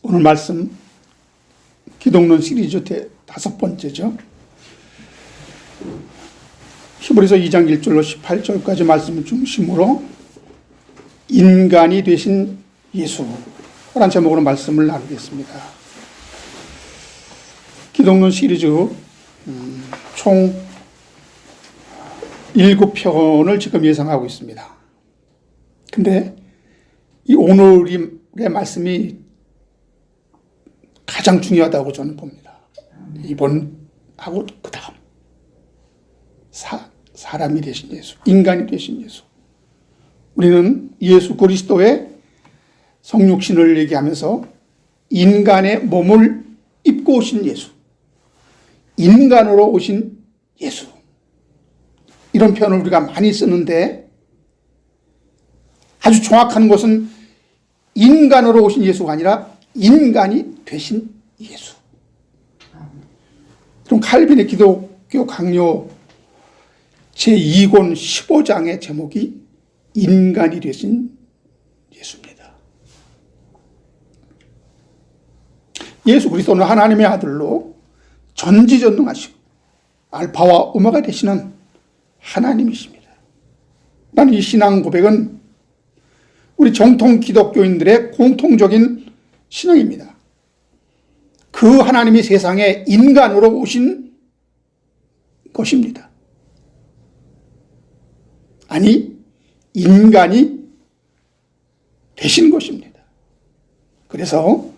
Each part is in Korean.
오늘 말씀 기독론 시리즈 5번째죠. 히브리서 2장 1절로 18절까지 말씀을 중심으로 인간이 되신 예수라는 제목으로 말씀을 나누겠습니다. 기독론 시리즈 총 7편을 지금 예상하고 있습니다. 근데 이 오늘의 말씀이 가장 중요하다고 저는 봅니다. 이번하고 그 다음 사람이 되신 예수, 인간이 되신 예수. 우리는 예수 그리스도의 성육신을 얘기하면서 인간의 몸을 입고 오신 예수, 인간으로 오신 예수, 이런 표현을 우리가 많이 쓰는데 아주 정확한 것은 인간으로 오신 예수가 아니라 인간이 되신 예수. 그럼 칼빈의 기독교 강요 제2권 15장의 제목이 인간이 되신 예수입니다. 예수 그리스도는 하나님의 아들로 전지전능하시고 알파와 오메가 되시는 하나님이십니다. 나는 이 신앙 고백은 우리 정통 기독교인들의 공통적인 신앙입니다. 그 하나님이 세상에 인간으로 오신 것입니다. 아니, 인간이 되신 것입니다. 그래서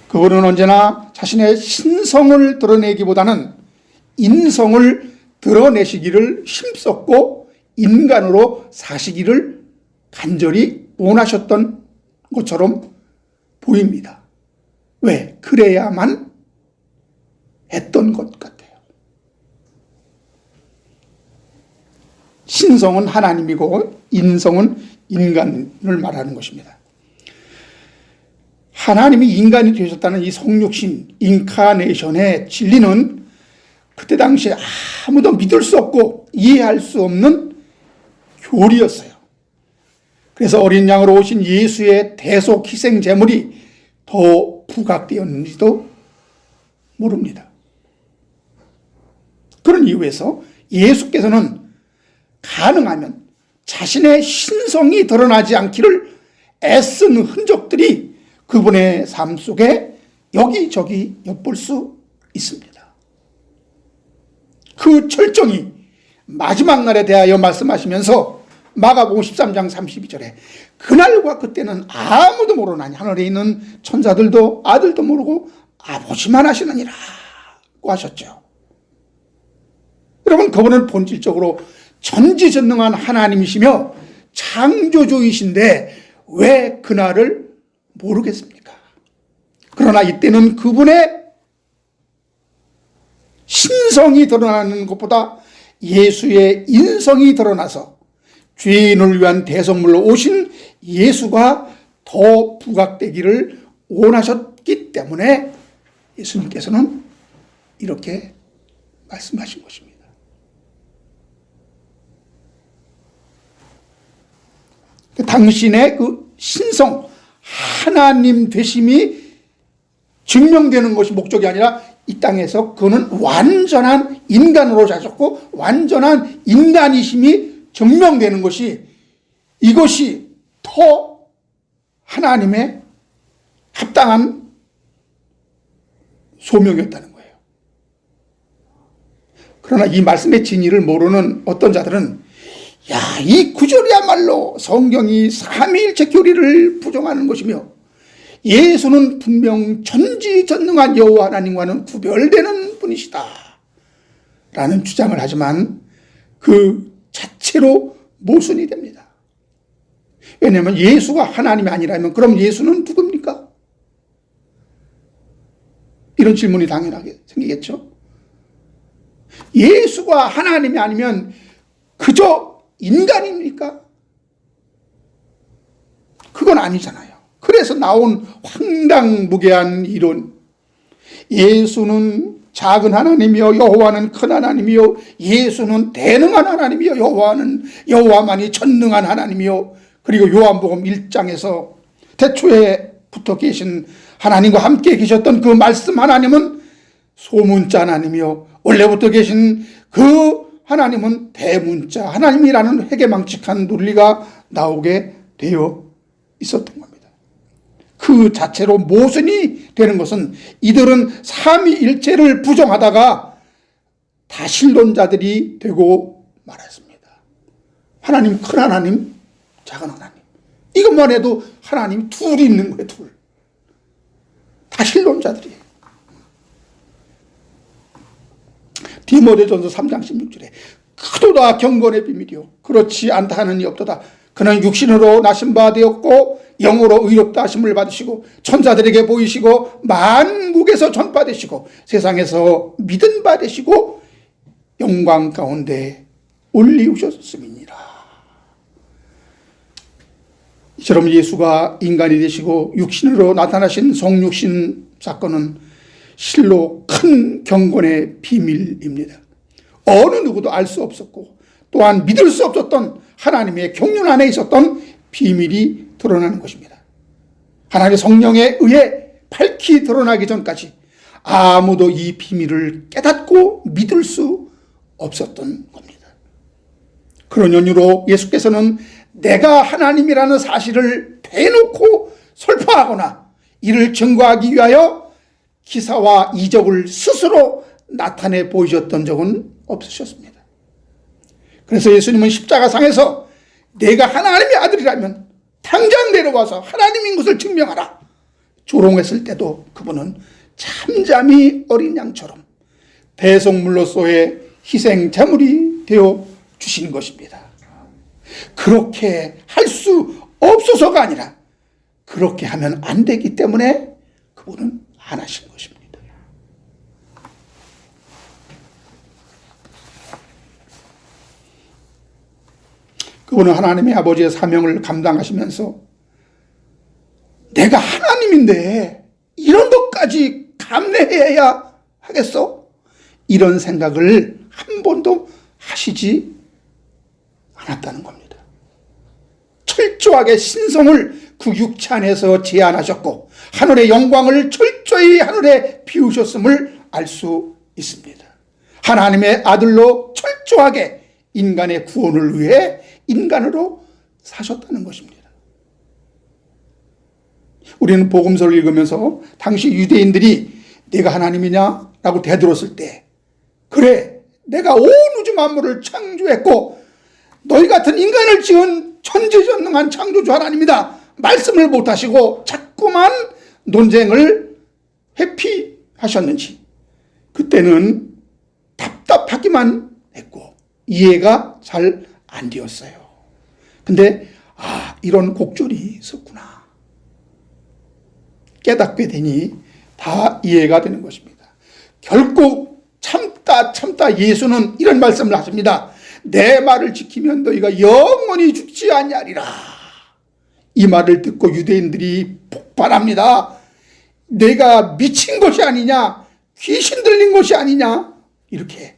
그분은 언제나 자신의 신성을 드러내기보다는 인성을 드러내시기를 힘썼고 인간으로 사시기를 간절히 원하셨던 것처럼 보입니다. 왜? 그래야만 했던 것 같아요. 신성은 하나님이고 인성은 인간을 말하는 것입니다. 하나님이 인간이 되셨다는 이 성육신, 인카네이션의 진리는 그때 당시에 아무도 믿을 수 없고 이해할 수 없는 교리였어요. 그래서 어린 양으로 오신 예수의 대속 희생 제물이 더 부각되었는지도 모릅니다. 그런 이유에서 예수께서는 가능하면 자신의 신성이 드러나지 않기를 애쓴 흔적들이 그분의 삶 속에 여기저기 엿볼 수 있습니다. 그 철정이 마지막 날에 대하여 말씀하시면서 마가복음 13장 32절에 그날과 그때는 아무도 모르나니 하늘에 있는 천사들도 아들도 모르고 아버지만 아시느니라 고 하셨죠. 여러분, 그분은 본질적으로 전지전능한 하나님이시며 창조주이신데 왜 그날을 모르겠습니까? 그러나 이때는 그분의 신성이 드러나는 것보다 예수의 인성이 드러나서 죄인을 위한 대속물로 오신 예수가 더 부각되기를 원하셨기 때문에 예수님께서는 이렇게 말씀하신 것입니다. 당신의 그 신성, 하나님 되심이 증명되는 것이 목적이 아니라 이 땅에서 그는 완전한 인간으로 자셨고 완전한 인간이심이 증명되는 것이, 이것이 더 하나님의 합당한 소명이었다는 거예요. 그러나 이 말씀의 진리를 모르는 어떤 자들은 이 구절이야말로 성경이 삼위일체 교리를 부정하는 것이며 예수는 분명 전지전능한 여호와 하나님과는 구별되는 분이시다 라는 주장을 하지만 그 자체로 모순이 됩니다. 왜냐하면 예수가 하나님이 아니라면 그럼 예수는 누굽니까? 이런 질문이 당연하게 생기겠죠. 예수가 하나님이 아니면 그저 인간입니까? 그건 아니잖아요. 그래서 나온 황당무계한 이론, 예수는 작은 하나님이요 여호와는 큰 하나님이요, 예수는 대능한 하나님이요 여호와만이 전능한 하나님이요, 그리고 요한복음 1장에서 태초에 옛부터 계신 하나님과 함께 계셨던 그 말씀 하나님은 소문자 하나님이요, 원래부터 계신 그 하나님은 대문자 하나님이라는 회개망측한 논리가 나오게 되어 있었던 겁니다. 그 자체로 모순이 되는 것은 이들은 삼위일체를 부정하다가 다신론자들이 되고 말았습니다. 하나님, 큰 하나님, 작은 하나님, 이것만 해도 하나님 둘이 있는 거예요. 둘. 다신론자들이에요. 디모데전서 3장 16절에 크도다 경건의 비밀이요 그렇지 않다 하는 이 없도다. 그는 육신으로 나신 바 되었고 영으로 의롭다 하심을 받으시고 천사들에게 보이시고 만국에서 전파되시고 세상에서 믿은 바 되시고 영광 가운데 올리우셨음이니라. 이처럼 예수가 인간이 되시고 육신으로 나타나신 성육신 사건은 실로 큰 경건의 비밀입니다. 어느 누구도 알 수 없었고 또한 믿을 수 없었던 하나님의 경륜 안에 있었던 비밀이 드러나는 것입니다. 하나님의 성령에 의해 밝히 드러나기 전까지 아무도 이 비밀을 깨닫고 믿을 수 없었던 겁니다. 그런 연유로 예수께서는 내가 하나님이라는 사실을 대놓고 설파하거나 이를 증거하기 위하여 기사와 이적을 스스로 나타내 보이셨던 적은 없으셨습니다. 그래서 예수님은 십자가상에서 내가 하나님의 아들이라면 당장 내려와서 하나님인 것을 증명하라 조롱했을 때도 그분은 잠잠히 어린 양처럼 배송물로서의 희생 제물이 되어 주신 것입니다. 그렇게 할 수 없어서가 아니라 그렇게 하면 안 되기 때문에 그분은 안 하신 것입니다. 그분은 하나님의 아버지의 사명을 감당하시면서 내가 하나님인데 이런 것까지 감내해야 하겠어? 이런 생각을 한 번도 하시지 않았다는 겁니다. 철저하게 신성을 그 육체 안에서 제한하셨고 하늘의 영광을 철저히 하늘에 비우셨음을 알 수 있습니다. 하나님의 아들로 철저하게 인간의 구원을 위해 인간으로 사셨다는 것입니다. 우리는 복음서를 읽으면서 당시 유대인들이 내가 하나님이냐? 라고 대들었을 때 그래, 내가 온 우주 만물을 창조했고 너희 같은 인간을 지은 천지전능한 창조주 하나님이다 말씀을 못하시고 자꾸만 논쟁을 회피하셨는지 그때는 답답하기만 했고 이해가 잘 안 되었어요. 근데 이런 곡절이 있었구나 깨닫게 되니 다 이해가 되는 것입니다. 결국 참다 예수는 이런 말씀을 하십니다. 내 말을 지키면 너희가 영원히 죽지 아니하리라. 이 말을 듣고 유대인들이 폭발합니다. 내가 미친 것이 아니냐, 귀신 들린 것이 아니냐, 이렇게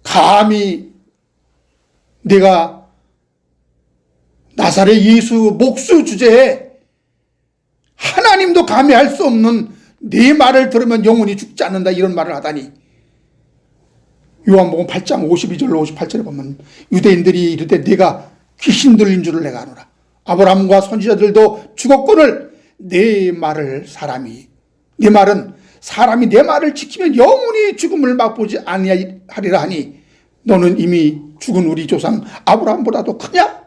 감히 내가 나사렛 예수 목수 주제에 하나님도 감히 할 수 없는 네 말을 들으면 영원히 죽지 않는다 이런 말을 하다니. 요한복음 8장 52절로 58절에 보면 유대인들이 이르되 네가 귀신 들린 줄을 내가 아노라. 아브라함과 선지자들도 죽었거늘 네 말은 사람이 내 말을 지키면 영원히 죽음을 맛보지 아니하리라 하니 너는 이미 죽은 우리 조상 아브라함보다도 크냐?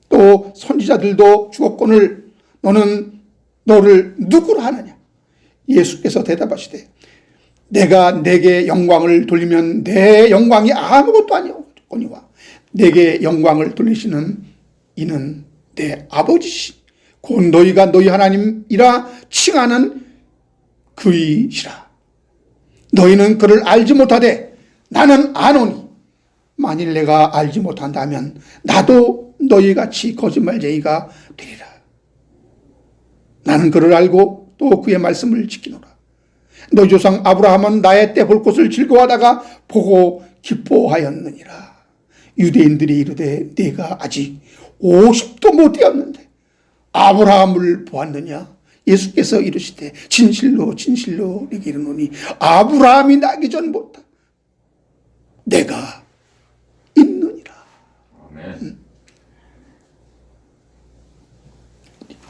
또 선지자들도 죽었거늘 너는 너를 누구로 하느냐? 예수께서 대답하시되 내가 내게 영광을 돌리면 내 영광이 아무것도 아니오거니와 내게 영광을 돌리시는 이는 내 아버지시 곧 너희가 너희 하나님이라 칭하는 그이시라. 너희는 그를 알지 못하되 나는 아노니 만일 내가 알지 못한다면 나도 너희같이 거짓말쟁이가 되리라. 나는 그를 알고 또 그의 말씀을 지키노라. 너희 조상 아브라함은 나의 때 볼 것을 즐거워하다가 보고 기뻐하였느니라. 유대인들이 이르되 네가 아직 50도 못 되었는데 아브라함을 보았느냐? 예수께서 이르시되 진실로 진실로 내게 이르노니 아브라함이 나기 전부터 내가 있느니라. 아멘.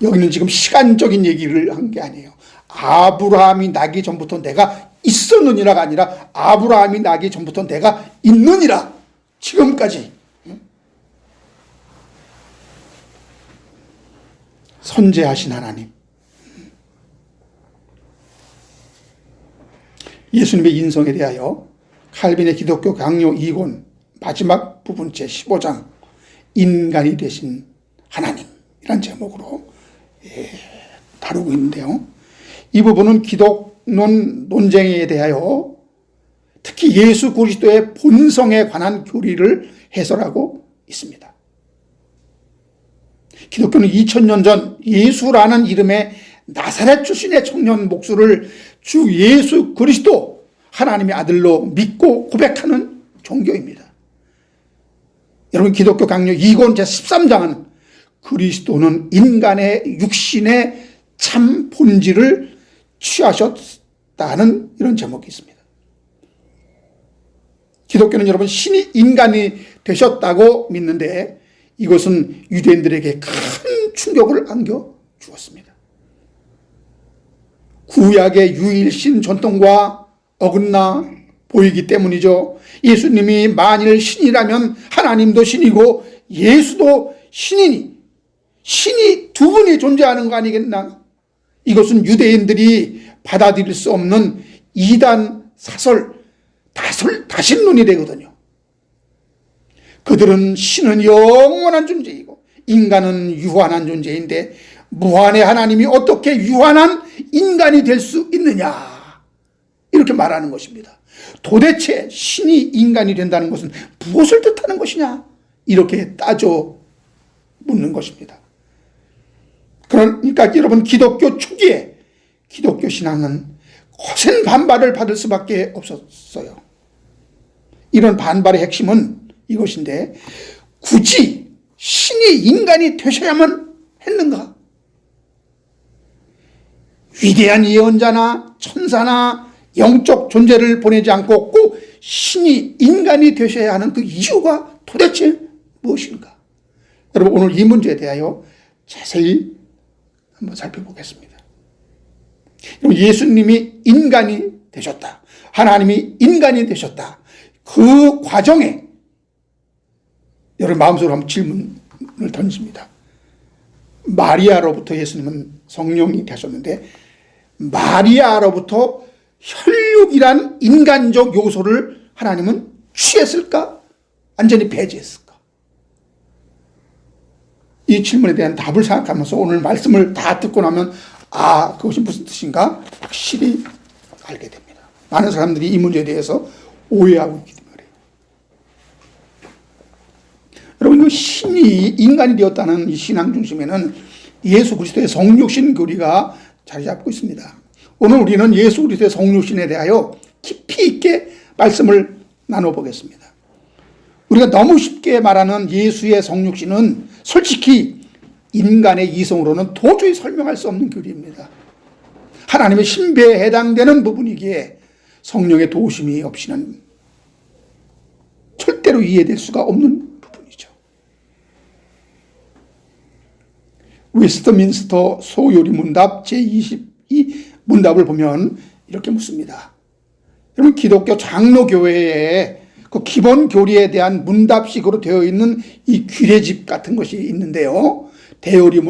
여기는 지금 시간적인 얘기를 한 게 아니에요. 아브라함이 나기 전부터 내가 있었느니라가 아니라 아브라함이 나기 전부터 내가 있느니라. 지금까지. 선재하신 하나님. 예수님의 인성에 대하여 칼빈의 기독교 강요 2권 마지막 부분 제15장 인간이 되신 하나님이란 제목으로 다루고 있는데요. 이 부분은 기독론 논쟁에 대하여 특히 예수 그리스도의 본성에 관한 교리를 해설하고 있습니다. 기독교는 2000년 전 예수라는 이름의 나사렛 출신의 청년 목수를 주 예수 그리스도 하나님의 아들로 믿고 고백하는 종교입니다. 여러분, 기독교 강요 2권 제13장은 그리스도는 인간의 육신의 참 본질을 취하셨다는 이런 제목이 있습니다. 기독교는 여러분 신이 인간이 되셨다고 믿는데 이것은 유대인들에게 큰 충격을 안겨주었습니다. 구약의 유일신 전통과 어긋나 보이기 때문이죠. 예수님이 만일 신이라면 하나님도 신이고 예수도 신이니 신이 두 분이 존재하는 거 아니겠나? 이것은 유대인들이 받아들일 수 없는 이단 사설 다신론이 되거든요. 그들은 신은 영원한 존재이고 인간은 유한한 존재인데 무한의 하나님이 어떻게 유한한 인간이 될 수 있느냐, 이렇게 말하는 것입니다. 도대체 신이 인간이 된다는 것은 무엇을 뜻하는 것이냐, 이렇게 따져 묻는 것입니다. 그러니까 여러분, 기독교 초기에 기독교 신앙은 거센 반발을 받을 수밖에 없었어요. 이런 반발의 핵심은 이것인데, 굳이 신이 인간이 되셔야만 했는가? 위대한 예언자나 천사나 영적 존재를 보내지 않고 꼭 신이 인간이 되셔야 하는 그 이유가 도대체 무엇인가? 여러분, 오늘 이 문제에 대하여 자세히 한번 살펴보겠습니다. 예수님이 인간이 되셨다, 하나님이 인간이 되셨다, 그 과정에 여러분 마음속으로 한번 질문을 던집니다. 마리아로부터 예수님은 성령이 되셨는데 마리아로부터 혈육이란 인간적 요소를 하나님은 취했을까? 완전히 배제했을까? 이 질문에 대한 답을 생각하면서 오늘 말씀을 다 듣고 나면 그것이 무슨 뜻인가 확실히 알게 됩니다. 많은 사람들이 이 문제에 대해서 오해하고 있기 때문에 그래요. 여러분, 이 신이 인간이 되었다는 이 신앙 중심에는 예수 그리스도의 성육신 교리가 자리 잡고 있습니다. 오늘 우리는 예수 그리스도의 성육신에 대하여 깊이 있게 말씀을 나눠보겠습니다. 우리가 너무 쉽게 말하는 예수의 성육신은 솔직히 인간의 이성으로는 도저히 설명할 수 없는 교리입니다. 하나님의 신비에 해당되는 부분이기에 성령의 도우심이 없이는 절대로 이해될 수가 없는 부분이죠. 웨스트민스터 소요리 문답 제22 문답을 보면 이렇게 묻습니다. 여러분, 기독교 장로교회에 그 기본 교리에 대한 문답식으로 되어 있는 이 규례집 같은 것이 있는데요. 대요리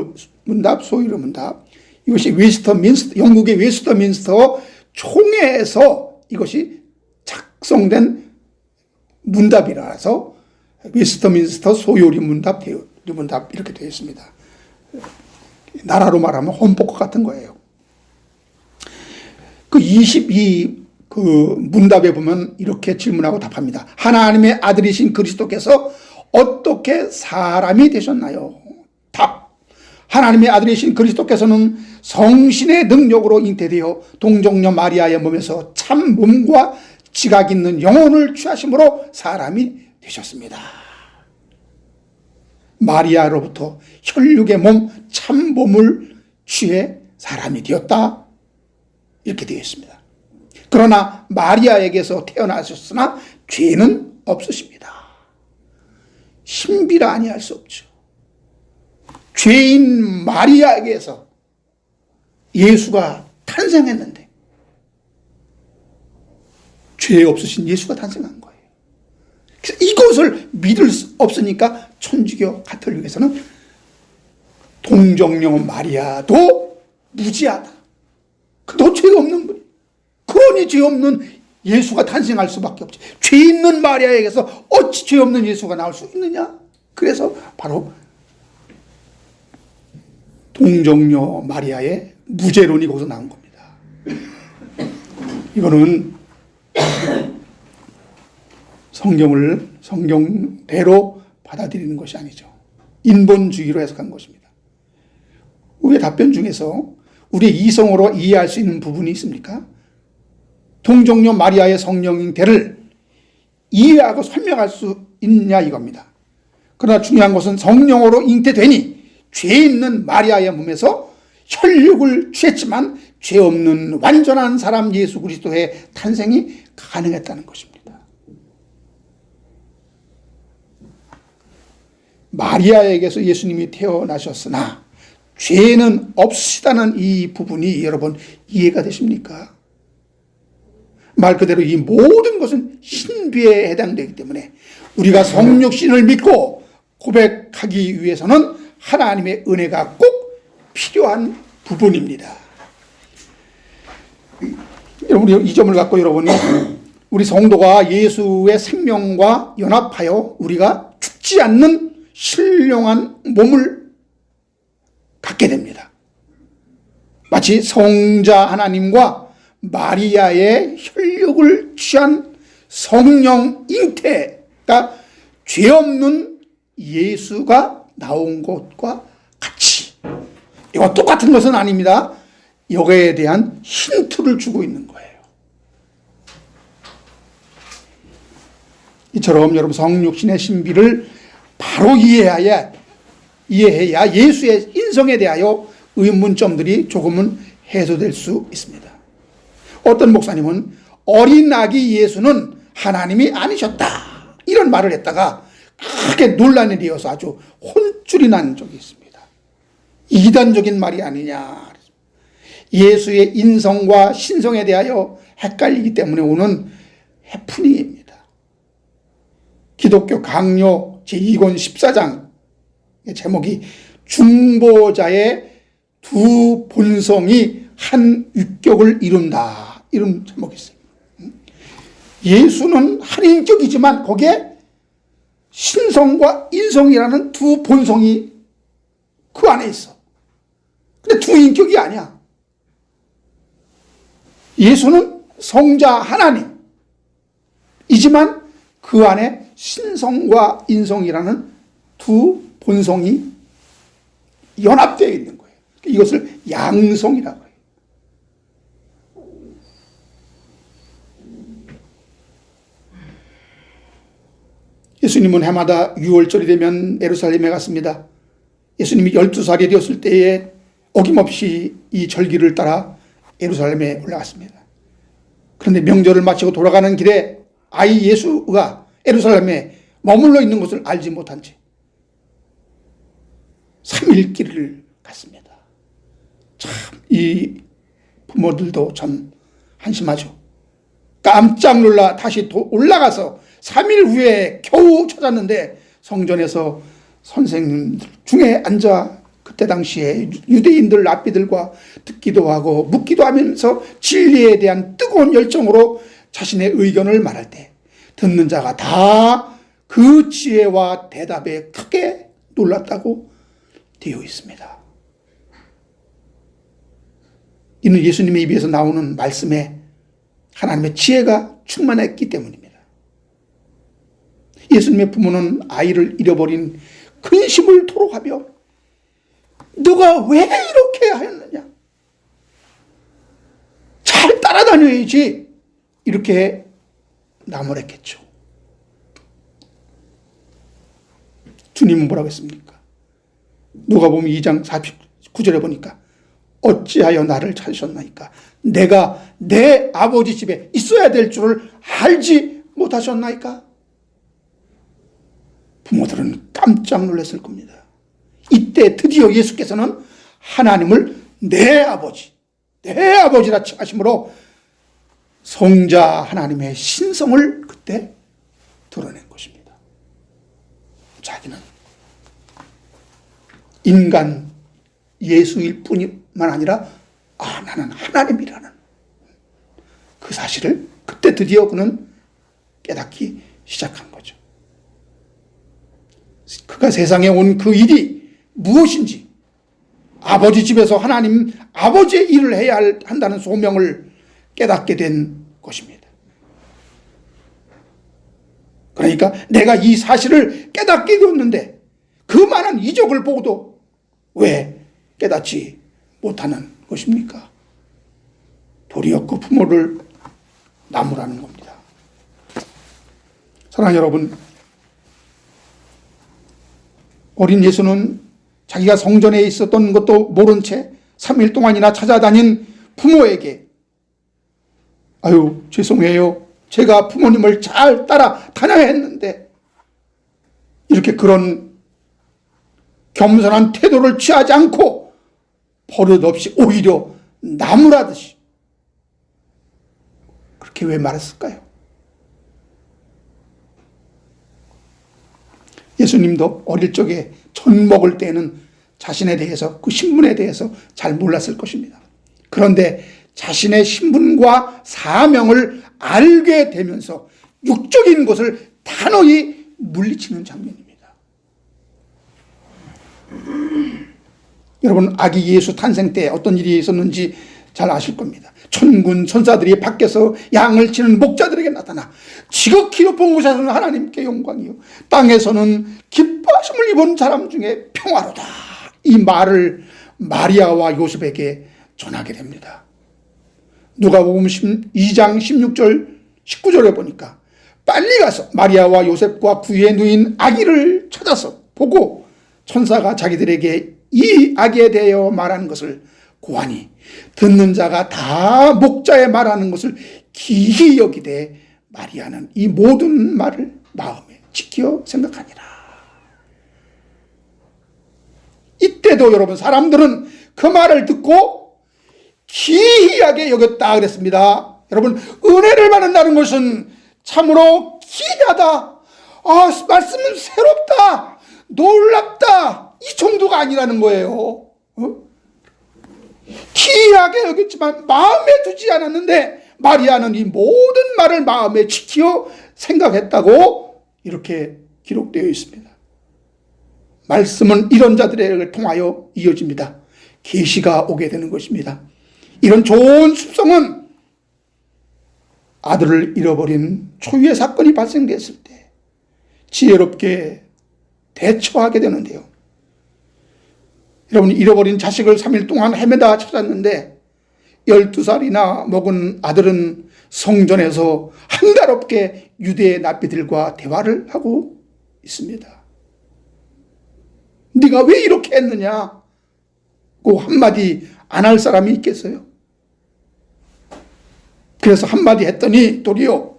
문답, 소요리 문답, 이것이 웨스트민스터, 영국의 웨스트민스터 총회에서 이것이 작성된 문답이라서 웨스트민스터 소요리 문답, 대요리 문답 이렇게 되어 있습니다. 나라로 말하면 헌법과 같은 거예요. 그 22 그 문답에 보면 이렇게 질문하고 답합니다. 하나님의 아들이신 그리스도께서 어떻게 사람이 되셨나요? 답. 하나님의 아들이신 그리스도께서는 성신의 능력으로 잉태되어 동정녀 마리아의 몸에서 참 몸과 지각 있는 영혼을 취하심으로 사람이 되셨습니다. 마리아로부터 혈육의 몸 참몸을 취해 사람이 되었다. 이렇게 되어 있습니다. 그러나 마리아에게서 태어나셨으나 죄는 없으십니다. 신비라 아니할 수 없죠. 죄인 마리아에게서 예수가 탄생했는데 죄 없으신 예수가 탄생한 거예요. 그래서 이것을 믿을 수 없으니까 천주교 가톨릭에서는 동정녀 마리아도 무지하다. 너 죄 없는 분이. 그러니 죄 없는 예수가 탄생할 수밖에 없지. 죄 있는 마리아에게서 어찌 죄 없는 예수가 나올 수 있느냐. 그래서 바로 동정녀 마리아의 무죄론이 거기서 나온 겁니다. 이거는 성경대로 받아들이는 것이 아니죠. 인본주의로 해석한 것입니다. 우리의 답변 중에서 우리의 이성으로 이해할 수 있는 부분이 있습니까? 동정녀 마리아의 성령 잉태를 이해하고 설명할 수 있냐 이겁니다. 그러나 중요한 것은 성령으로 잉태되니 죄 있는 마리아의 몸에서 혈육을 취했지만 죄 없는 완전한 사람 예수 그리스도의 탄생이 가능했다는 것입니다. 마리아에게서 예수님이 태어나셨으나 죄는 없으시다는 이 부분이 여러분 이해가 되십니까? 말 그대로 이 모든 것은 신비에 해당되기 때문에 우리가 성육신을 믿고 고백하기 위해서는 하나님의 은혜가 꼭 필요한 부분입니다. 여러분, 이 점을 갖고 여러분이 우리 성도가 예수의 생명과 연합하여 우리가 죽지 않는 신령한 몸을 갖게 됩니다. 마치 성자 하나님과 마리아의 혈육을 취한 성령 잉태가 죄 없는 예수가 나온 것과 같이, 이거 똑같은 것은 아닙니다. 이거에 대한 힌트를 주고 있는 거예요. 이처럼 여러분 성육신의 신비를 바로 이해해야 예수의 인성에 대하여 의문점들이 조금은 해소될 수 있습니다. 어떤 목사님은 어린 아기 예수는 하나님이 아니셨다 이런 말을 했다가 크게 논란이 되어서 아주 혼쭐이 난 적이 있습니다. 이단적인 말이 아니냐. 예수의 인성과 신성에 대하여 헷갈리기 때문에 오는 해프닝입니다. 기독교 강요 제2권 14장의 제목이 중보자의 두 본성이 한 육격을 이룬다, 이런 제목이 있어요. 예수는 한 인격이지만 거기에 신성과 인성이라는 두 본성이 그 안에 있어. 근데 두 인격이 아니야. 예수는 성자 하나님이지만 그 안에 신성과 인성이라는 두 본성이 연합되어 있는 거예요. 이것을 양성이라고 해요. 예수님은 해마다 6월절이 되면 예루살렘에 갔습니다. 예수님이 12살이 되었을 때에 어김없이 이 절기를 따라 예루살렘에 올라갔습니다. 그런데 명절을 마치고 돌아가는 길에 아이 예수가 예루살렘에 머물러 있는 것을 알지 못한 채 3일 길을 갔습니다. 참 이 부모들도 참 한심하죠. 깜짝 놀라 다시 올라가서 3일 후에 겨우 찾았는데 성전에서 선생님들 중에 앉아 그때 당시에 유대인들 랍비들과 듣기도 하고 묻기도 하면서 진리에 대한 뜨거운 열정으로 자신의 의견을 말할 때 듣는 자가 다 그 지혜와 대답에 크게 놀랐다고 되어 있습니다. 이는 예수님의 입에서 나오는 말씀에 하나님의 지혜가 충만했기 때문입니다. 예수님의 부모는 아이를 잃어버린 근심을 토로하며 너가 왜 이렇게 하였느냐? 잘 따라다녀야지. 이렇게 나무랬겠죠. 주님은 뭐라고 했습니까? 누가복음 2장 49절에 보니까 어찌하여 나를 찾으셨나이까? 내가 내 아버지 집에 있어야 될 줄을 알지 못하셨나이까? 부모들은 깜짝 놀랐을 겁니다. 이때 드디어 예수께서는 하나님을 내 아버지라 칭하심으로 성자 하나님의 신성을 그때 드러낸 것입니다. 자기는 인간 예수일 뿐만 아니라 나는 하나님이라는 그 사실을 그때 드디어 그는 깨닫기 시작한 거죠. 그가 세상에 온 그 일이 무엇인지, 아버지 집에서 하나님 아버지의 일을 해야 한다는 소명을 깨닫게 된 것입니다. 그러니까 내가 이 사실을 깨닫게 되었는데 그 많은 이적을 보고도 왜 깨닫지 못하는 것입니까? 도리어 그 부모를 나무라는 겁니다. 사랑하는 여러분, 어린 예수는 자기가 성전에 있었던 것도 모른 채 3일 동안이나 찾아다닌 부모에게 죄송해요. 제가 부모님을 잘 따라 다녀야 했는데 이렇게 그런 겸손한 태도를 취하지 않고 버릇없이 오히려 나무라듯이 그렇게 왜 말했을까요? 예수님도 어릴 적에 전 먹을 때는 자신에 대해서, 그 신분에 대해서 잘 몰랐을 것입니다. 그런데 자신의 신분과 사명을 알게 되면서 육적인 것을 단호히 물리치는 장면입니다. 여러분, 아기 예수 탄생 때 어떤 일이 있었는지 잘 아실 겁니다. 천군 천사들이 밖에서 양을 치는 목자들에게 나타나 지극히 높은 곳에서는 하나님께 영광이요 땅에서는 기뻐하심을 입은 사람 중에 평화로다, 이 말을 마리아와 요셉에게 전하게 됩니다. 누가복음 2장 16절 19절에 보니까 빨리 가서 마리아와 요셉과 구유에 누인 아기를 찾아서 보고 천사가 자기들에게 이 아기에 대하여 말하는 것을 고하니 듣는 자가 다 목자의 말하는 것을 기히 여기되 마리아는 이 모든 말을 마음에 지켜 생각하니라. 이때도 여러분, 사람들은 그 말을 듣고 기이하게 여겼다 그랬습니다. 여러분, 은혜를 받는다는 것은 참으로 기이하다, 말씀은 새롭다, 놀랍다, 이 정도가 아니라는 거예요. 기이하게 여겼지만 마음에 두지 않았는데 마리아는 이 모든 말을 마음에 지켜 생각했다고 이렇게 기록되어 있습니다. 말씀은 이런 자들을 통하여 이어집니다. 계시가 오게 되는 것입니다. 이런 좋은 습성은 아들을 잃어버린 초유의 사건이 발생됐을 때 지혜롭게 대처하게 되는데요. 여러분, 잃어버린 자식을 3일 동안 헤매다 찾았는데 12살이나 먹은 아들은 성전에서 한가롭게 유대의 납비들과 대화를 하고 있습니다. 네가 왜 이렇게 했느냐? 그 한마디 안 할 사람이 있겠어요? 그래서 한마디 했더니 도리어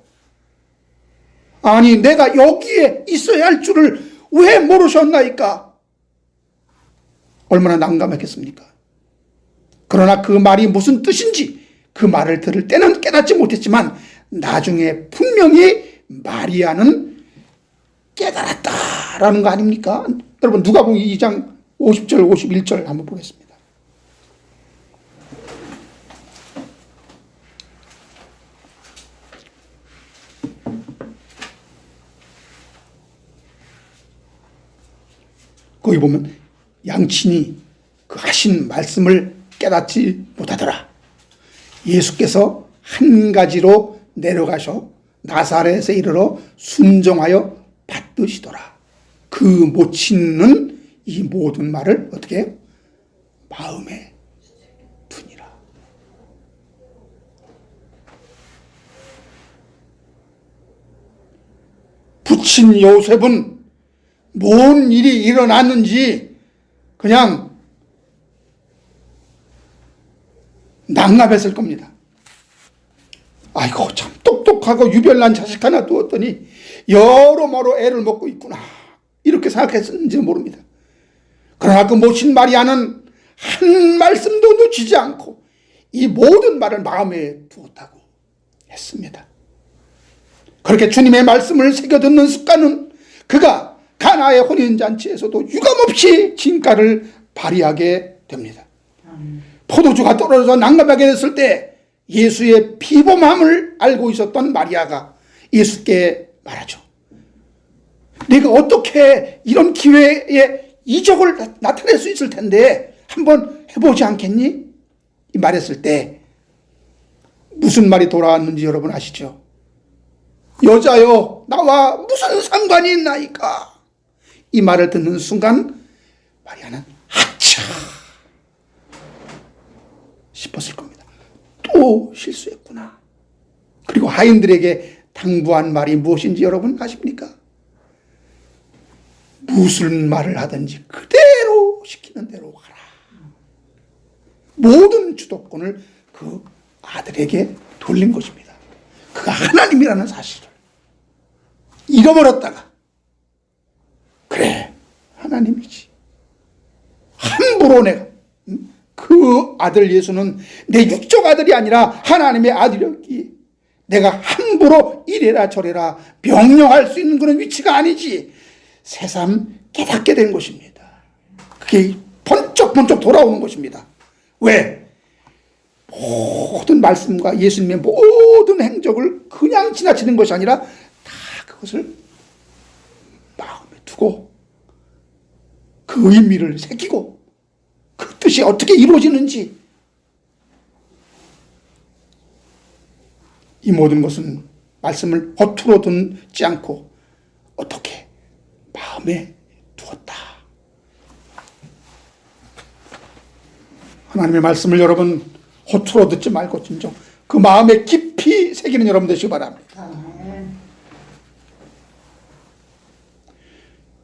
내가 여기에 있어야 할 줄을 왜 모르셨나이까? 얼마나 난감했겠습니까? 그러나 그 말이 무슨 뜻인지 그 말을 들을 때는 깨닫지 못했지만 나중에 분명히 마리아는 깨달았다라는 거 아닙니까? 여러분, 누가복음 2장 50절 51절 한번 보겠습니다. 거기 보면 양친이 그 하신 말씀을 깨닫지 못하더라. 예수께서 한 가지로 내려가셔 나사렛에 이르러 순종하여 받드시더라. 그 모친은 이 모든 말을 어떻게 해요? 마음에 두니라. 부친 요셉은 뭔 일이 일어났는지 그냥 난감했을 겁니다. 아이고 참 똑똑하고 유별난 자식 하나 두었더니 여러모로 애를 먹고 있구나, 이렇게 생각했는지 모릅니다. 그러나 그 모신 마리아는 한 말씀도 놓치지 않고 이 모든 말을 마음에 두었다고 했습니다. 그렇게 주님의 말씀을 새겨듣는 습관은 그가 가나의 혼인잔치에서도 유감없이 진가를 발휘하게 됩니다. 포도주가 떨어져 난감하게 됐을 때 예수의 비범함을 알고 있었던 마리아가 예수께 말하죠. 네가 어떻게 이런 기회에 이적을 나타낼 수 있을 텐데 한번 해보지 않겠니? 이 말했을 때 무슨 말이 돌아왔는지 여러분 아시죠? 여자여, 나와 무슨 상관이 있나이까? 이 말을 듣는 순간 마리아는 아차 싶었을 겁니다. 또 실수했구나. 그리고 하인들에게 당부한 말이 무엇인지 여러분 아십니까? 무슨 말을 하든지 그대로 시키는 대로 하라. 모든 주도권을 그 아들에게 돌린 것입니다. 그가 하나님이라는 사실을 잃어버렸다가 그래 하나님이지, 함부로 내가 그 아들 예수는 내 육적 아들이 아니라 하나님의 아들이었기에 내가 함부로 이래라 저래라 명령할 수 있는 그런 위치가 아니지, 새삼 깨닫게 된 것입니다. 그게 번쩍번쩍 돌아오는 것입니다. 왜? 모든 말씀과 예수님의 모든 행적을 그냥 지나치는 것이 아니라 다 그것을 마음에 두고 그 의미를 새기고 그 뜻이 어떻게 이루어지는지, 이 모든 것은 말씀을 허투루 듣지 않고 어떻게 마음에 두었다. 하나님의 말씀을 여러분 허투루 듣지 말고 진정 그 마음에 깊이 새기는 여러분 되시기 바랍니다.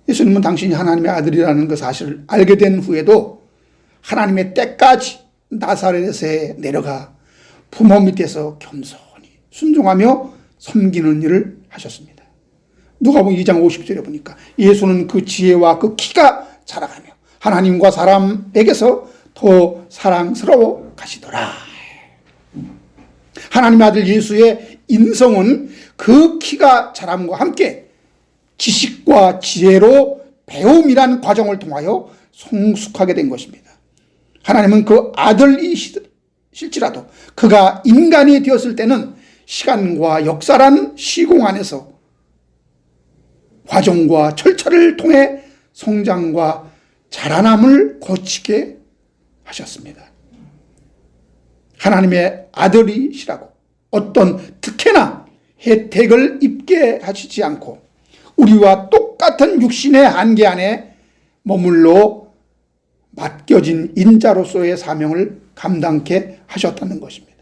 예수님은 당신이 하나님의 아들이라는 그 사실을 알게 된 후에도 하나님의 때까지 나사렛에 내려가 부모 밑에서 겸손히 순종하며 섬기는 일을 하셨습니다. 누가복음 2장 50절에 보니까 예수는 그 지혜와 그 키가 자라가며 하나님과 사람에게서 더 사랑스러워 가시더라. 하나님의 아들 예수의 인성은 그 키가 자람과 함께 지식과 지혜로 배움이란 과정을 통하여 성숙하게 된 것입니다. 하나님은 그 아들이실지라도 그가 인간이 되었을 때는 시간과 역사란 시공 안에서 과정과 절차를 통해 성장과 자라남을 거치게 하셨습니다. 하나님의 아들이시라고 어떤 특혜나 혜택을 입게 하시지 않고 우리와 똑같은 육신의 한계 안에 머물러 맡겨진 인자로서의 사명을 감당케 하셨다는 것입니다.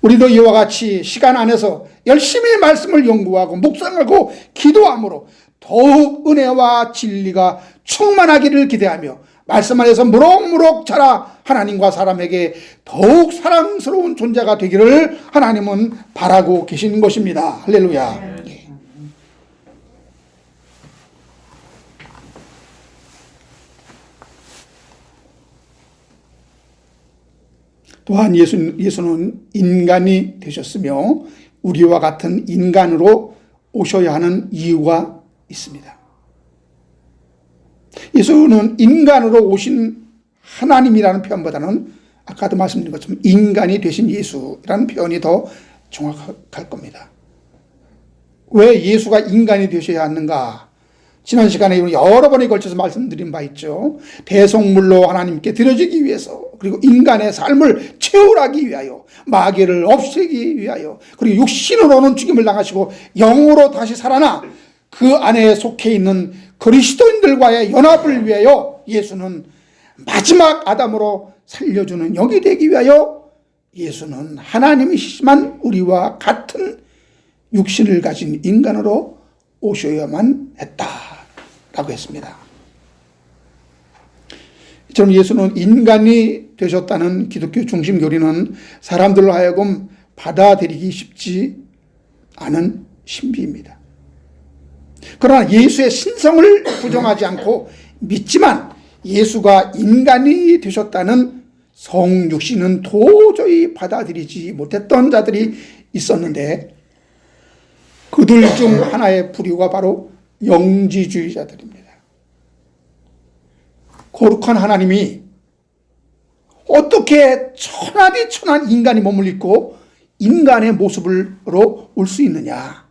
우리도 이와 같이 시간 안에서 열심히 말씀을 연구하고 묵상하고 기도함으로 더욱 은혜와 진리가 충만하기를 기대하며 말씀 안에서 무럭무럭 자라 하나님과 사람에게 더욱 사랑스러운 존재가 되기를 하나님은 바라고 계신 것입니다. 할렐루야. 또한 예수는 인간이 되셨으며 우리와 같은 인간으로 오셔야 하는 이유가 있습니다. 예수는 인간으로 오신 하나님이라는 표현보다는 아까도 말씀드린 것처럼 인간이 되신 예수라는 표현이 더 정확할 겁니다. 왜 예수가 인간이 되셔야 하는가? 지난 시간에 여러 번에 걸쳐서 말씀드린 바 있죠. 대속물로 하나님께 드려지기 위해서, 그리고 인간의 삶을 채울하기 위하여, 마귀를 없애기 위하여, 그리고 육신으로는 죽임을 당하시고 영으로 다시 살아나 그 안에 속해 있는 그리스도인들과의 연합을 위하여 예수는 마지막 아담으로 살려주는 영이 되기 위하여 예수는 하나님이시지만 우리와 같은 육신을 가진 인간으로 오셔야만 했다 했습니다. 이처럼 예수는 인간이 되셨다는 기독교 중심 교리는 사람들로 하여금 받아들이기 쉽지 않은 신비입니다. 그러나 예수의 신성을 부정하지 않고 믿지만 예수가 인간이 되셨다는 성육신은 도저히 받아들이지 못했던 자들이 있었는데, 그들 중 하나의 부류가 바로 영지주의자들입니다. 거룩한 하나님이 어떻게 천하디 천한 인간이 몸을 입고 인간의 모습으로 올 수 있느냐,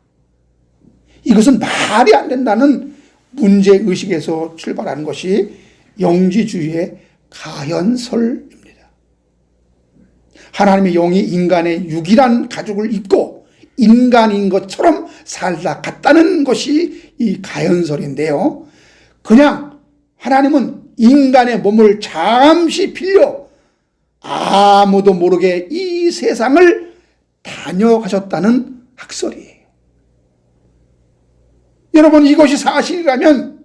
이것은 말이 안 된다는 문제의식에서 출발하는 것이 영지주의의 가현설입니다. 하나님의 영이 인간의 육이란 가죽을 입고 인간인 것처럼 살다 갔다는 것이 이 가현설인데요, 그냥 하나님은 인간의 몸을 잠시 빌려 아무도 모르게 이 세상을 다녀가셨다는 학설이에요. 여러분, 이것이 사실이라면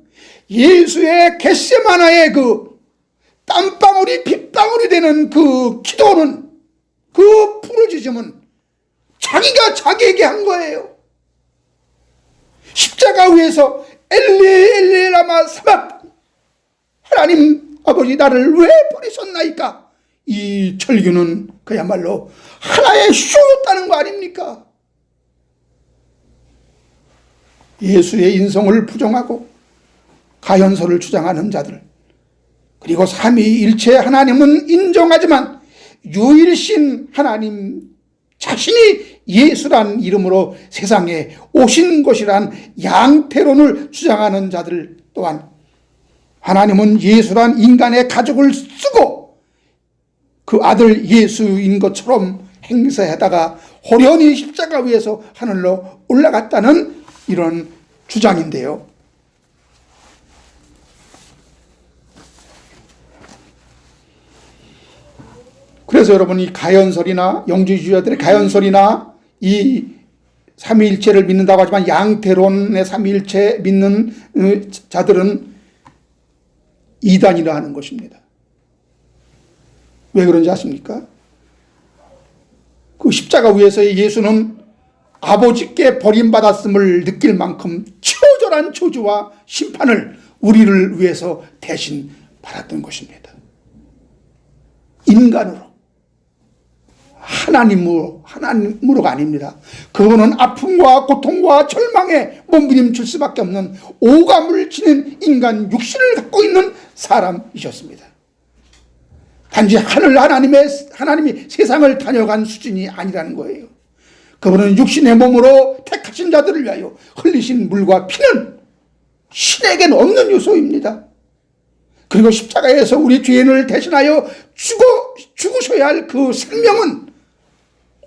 예수의 겟세마나의 그 땀방울이 빗방울이 되는 그 기도는, 그 부르짖음은 자기가 자기에게 한 거예요. 십자가 위에서 엘리 엘리 라마 사박, 하나님 아버지 나를 왜 버리셨나이까, 이 절규는 그야말로 하나의 쇼였다는 거 아닙니까? 예수의 인성을 부정하고 가현설을 주장하는 자들, 그리고 삼위일체 하나님은 인정하지만 유일신 하나님 자신이 예수란 이름으로 세상에 오신 것이란 양태론을 주장하는 자들 또한 하나님은 예수란 인간의 가죽을 쓰고 그 아들 예수인 것처럼 행세하다가 호련히 십자가 위에서 하늘로 올라갔다는 이런 주장인데요, 그래서 여러분, 이 가현설이나 영지주의자들의 가현설이나 이 삼위일체를 믿는다고 하지만 양태론의 삼위일체 믿는 자들은 이단이라 하는 것입니다. 왜 그런지 아십니까? 그 십자가 위에서의 예수는 아버지께 버림받았음을 느낄 만큼 처절한 저주와 심판을 우리를 위해서 대신 받았던 것입니다. 인간으로, 하나님으로가 아닙니다. 그거는 아픔과 고통과 절망에 몸부림칠 수밖에 없는 오감을 지닌 인간 육신을 갖고 있는 사람이셨습니다. 단지 하나님이 세상을 다녀간 수준이 아니라는 거예요. 그분은 육신의 몸으로 택하신 자들을 위하여 흘리신 물과 피는 신에겐 없는 요소입니다. 그리고 십자가에서 우리 죄인을 대신하여 죽으셔야 할 그 생명은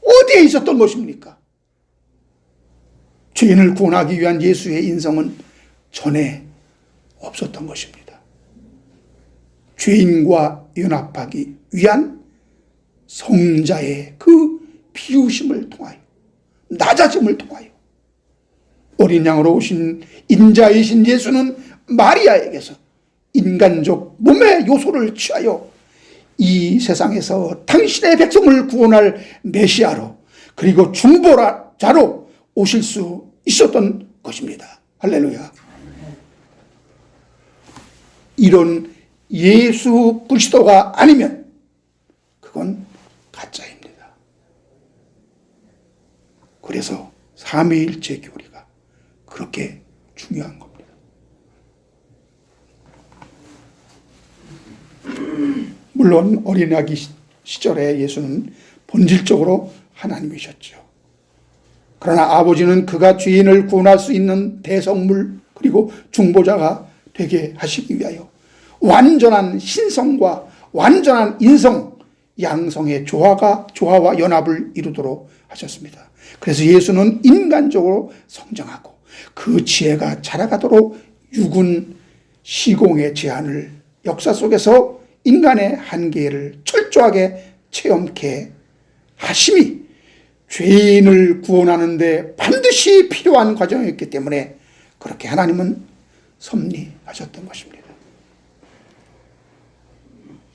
어디에 있었던 것입니까? 죄인을 구원하기 위한 예수의 인성은 전에 없었던 것입니다. 죄인과 연합하기 위한 성자의 그 비우심을 통하여, 낮아짐을 통하여 어린 양으로 오신 인자이신 예수는 마리아에게서 인간적 몸의 요소를 취하여 이 세상에서 당신의 백성을 구원할 메시아로, 그리고 중보자로 오실 수 있었던 것입니다. 할렐루야. 이런 예수 그리스도가 아니면 그건 가짜입니다. 그래서 삼위일체 교리가 그렇게 중요한 겁니다. 물론 어린아기 시절에 예수는 본질적으로 하나님이셨죠. 그러나 아버지는 그가 죄인을 구원할 수 있는 대성물 그리고 중보자가 되게 하시기 위하여 완전한 신성과 완전한 인성, 양성의 조화와 연합을 이루도록 하셨습니다. 그래서 예수는 인간적으로 성장하고 그 지혜가 자라가도록 육은 시공의 제한을 역사 속에서 인간의 한계를 철저하게 체험케 하심이 죄인을 구원하는 데 반드시 필요한 과정이었기 때문에 그렇게 하나님은 섭리하셨던 것입니다.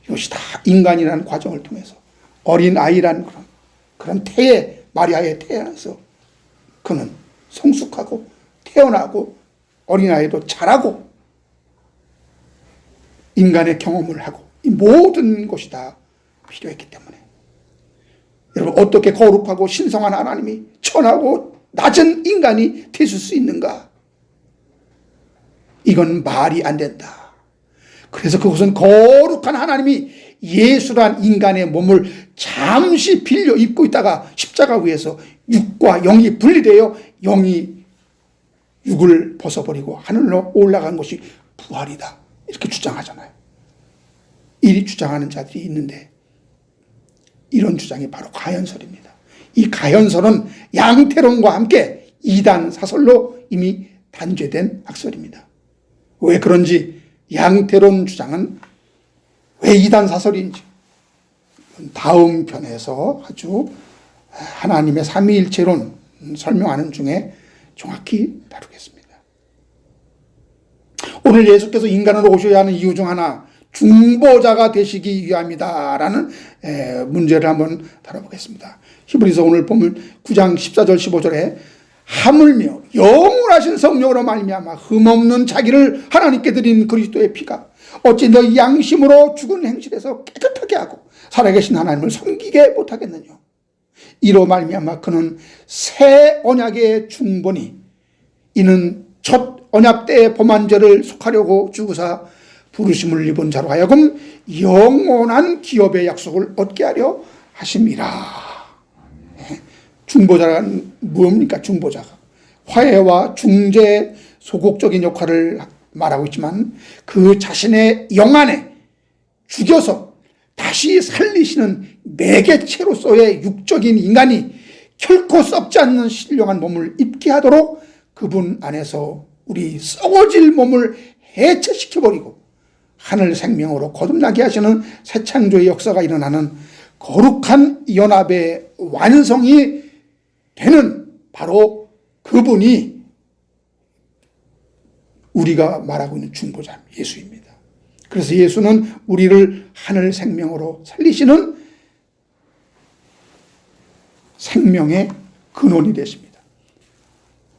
이것이 다 인간이라는 과정을 통해서 어린아이란 그런 태에, 마리아의 태에 안에서 그는 성숙하고 태어나고 어린아이도 자라고 인간의 경험을 하고 이 모든 것이 다 필요했기 때문에 여러분, 어떻게 거룩하고 신성한 하나님이 천하고 낮은 인간이 되실 수 있는가? 이건 말이 안 된다. 그래서 그것은 거룩한 하나님이 예수란 인간의 몸을 잠시 빌려 입고 있다가 십자가 위에서 육과 영이 분리되어 영이 육을 벗어버리고 하늘로 올라간 것이 부활이다, 이렇게 주장하잖아요. 이리 주장하는 자들이 있는데 이런 주장이 바로 가현설입니다. 이 가현설은 양태론과 함께 이단 사설로 이미 단죄된 학설입니다. 왜 그런지, 양태론 주장은 왜 이단 사설인지 다음 편에서 아주 하나님의 삼위일체론 설명하는 중에 정확히 다루겠습니다. 오늘 예수께서 인간으로 오셔야 하는 이유 중 하나, 중보자가 되시기 위함이다라는 문제를 한번 다뤄보겠습니다. 히브리서 오늘 보면 9장 14절 15절에 하물며 영원하신 성령으로 말미암아 흠없는 자기를 하나님께 드린 그리스도의 피가 어찌 너희 양심으로 죽은 행실에서 깨끗하게 하고 살아계신 하나님을 섬기게 못하겠느냐. 이로 말미암아 그는 새 언약의 중보니 이는 첫 언약 때의 범한 죄를 속하려고 죽으사 부르심을 입은 자로 하여금 영원한 기업의 약속을 얻게 하려 하심이라. 중보자란 뭡니까? 중보자가 화해와 중재, 소극적인 역할을 말하고 있지만 그 자신의 영 안에 죽여서 다시 살리시는 매개체로서의 육적인 인간이 결코 썩지 않는 신령한 몸을 입게 하도록 그분 안에서 우리 썩어질 몸을 해체시켜버리고 하늘 생명으로 거듭나게 하시는 새 창조의 역사가 일어나는 거룩한 연합의 완성이 되는 바로 그분이 우리가 말하고 있는 중보자 예수입니다. 그래서 예수는 우리를 하늘 생명으로 살리시는 생명의 근원이 되십니다.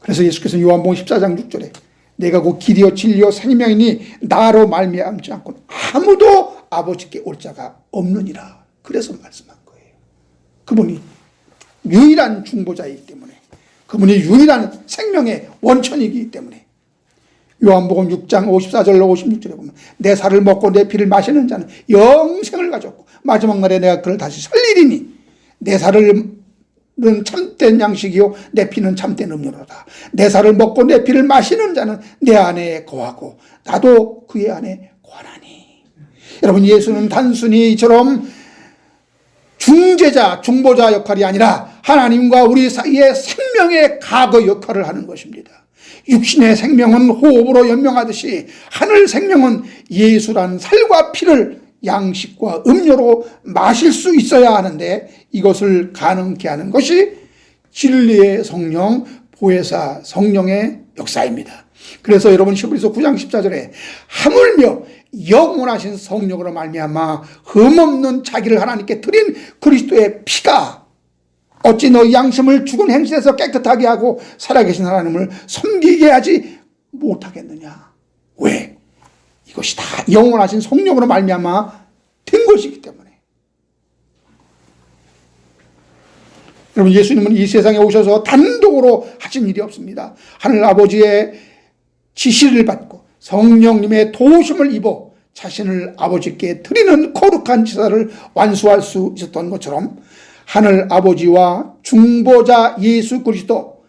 그래서 예수께서는 요한복음 14장 6절에 내가 곧 길이요 진리요 생명이니 나로 말미암지 않고는 아무도 아버지께 올 자가 없느니라. 그래서 말씀한 거예요. 그분이 유일한 중보자이기 때문에, 그분이 유일한 생명의 원천이기 때문에. 요한복음 6장 54절로 56절에 보면 내 살을 먹고 내 피를 마시는 자는 영생을 가졌고 마지막 날에 내가 그를 다시 살리리니 내 살은 참된 양식이요 내 피는 참된 음료로다. 내 살을 먹고 내 피를 마시는 자는 내 안에 거하고 나도 그의 안에 거하나니. 여러분, 예수는 단순히 이처럼 중재자, 중보자 역할이 아니라 하나님과 우리 사이에 생명의 과거 역할을 하는 것입니다. 육신의 생명은 호흡으로 연명하듯이 하늘 생명은 예수란 살과 피를 양식과 음료로 마실 수 있어야 하는데 이것을 가능케 하는 것이 진리의 성령, 보혜사 성령의 역사입니다. 그래서 여러분 히브리서 9장 14절에 하물며 영원하신 성령으로 말미암아 흠없는 자기를 하나님께 드린 그리스도의 피가 어찌 너희 양심을 죽은 행실에서 깨끗하게 하고 살아계신 하나님을 섬기게 하지 못하겠느냐. 왜? 이것이 다 영원하신 성령으로 말미암아 된 것이기 때문에. 여러분, 예수님은 이 세상에 오셔서 단독으로 하신 일이 없습니다. 하늘 아버지의 지시를 받고 성령님의 도우심을 입어 자신을 아버지께 드리는 거룩한 제사를 완수할 수 있었던 것처럼 하늘 아버지와 중보자 예수 그리스도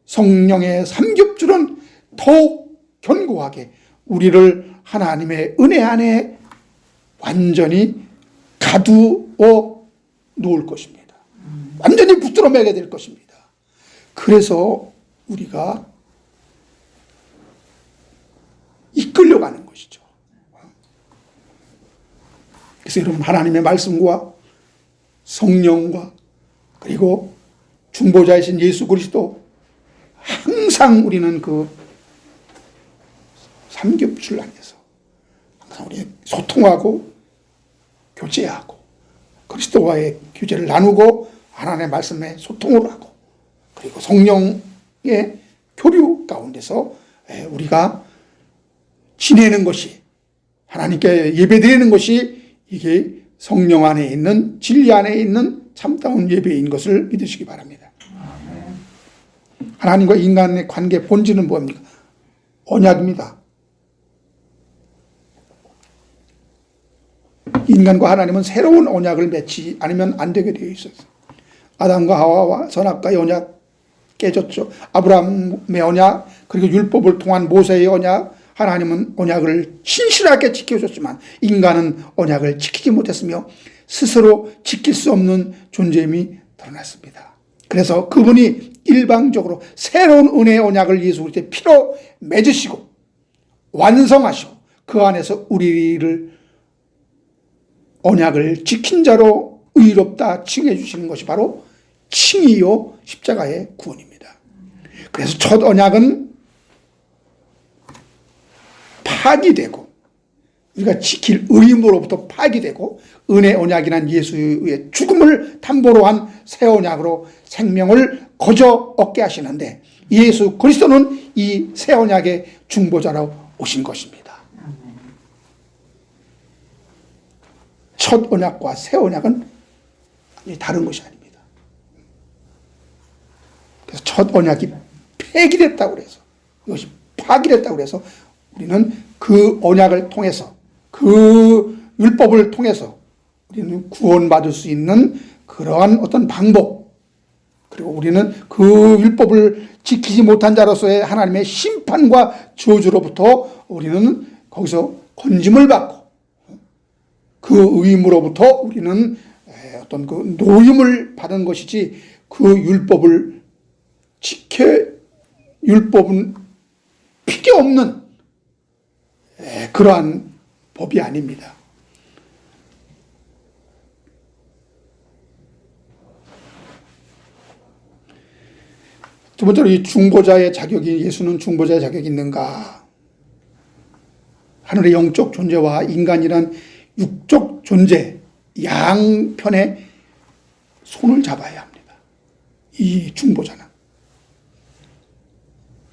성령의 삼겹줄은 더욱 견고하게 우리를 하나님의 은혜 안에 완전히 가두어 놓을 것입니다. 완전히 붙들어 매게 될 것입니다. 그래서 우리가 이끌려가는 것이죠. 그래서 여러분, 하나님의 말씀과 성령과 그리고 중보자이신 예수 그리스도 항상 우리는 그 삼겹줄 안에서 항상 우리 소통하고 교제하고 그리스도와의 교제를 나누고 하나님의 말씀에 소통을 하고 그리고 성령의 교류 가운데서 우리가 지내는 것이 하나님께 예배드리는 것이 이게 성령 안에 있는 진리 안에 있는 참다운 예배인 것을 믿으시기 바랍니다. 하나님과 인간의 관계 본질은 뭡니까? 언약입니다. 인간과 하나님은 새로운 언약을 맺지 않으면 안 되게 되어 있었어요. 아담과 하와와 선악과의 언약 깨졌죠. 아브라함의 언약, 그리고 율법을 통한 모세의 언약, 하나님은 언약을 신실하게 지켜줬지만 인간은 언약을 지키지 못했으며 스스로 지킬 수 없는 존재임이 드러났습니다. 그래서 그분이 일방적으로 새로운 은혜의 언약을 예수 그리스도의 피로 맺으시고 완성하시고 그 안에서 우리를 언약을 지킨 자로 의롭다 칭해 주시는 것이 바로 칭의요 십자가의 구원입니다. 그래서 첫 언약은 파기되고 우리가 지킬 의무로부터 파기되고 은혜 언약이란 예수의 죽음을 담보로 한 새 언약으로 생명을 거저 얻게 하시는데 예수 그리스도는 이 새 언약의 중보자로 오신 것입니다. 첫 언약과 새 언약은 다른 것이 아닙니다. 그래서 첫 언약이 폐기됐다고 그래서 이것이 파기됐다고 그래서 우리는 그 언약을 통해서 그 율법을 통해서 우리는 구원받을 수 있는 그러한 어떤 방법 그리고 우리는 그 율법을 지키지 못한 자로서의 하나님의 심판과 저주로부터 우리는 거기서 건짐을 받고 그 의무로부터 우리는 어떤 그 노임을 받은 것이지 그 율법을 율법은 필요 없는 그러한 법이 아닙니다. 두 번째로 이 중보자의 자격이 예수는 중보자의 자격이 있는가? 하늘의 영적 존재와 인간이란 육적 존재 양편에 손을 잡아야 합니다. 이 중보자는.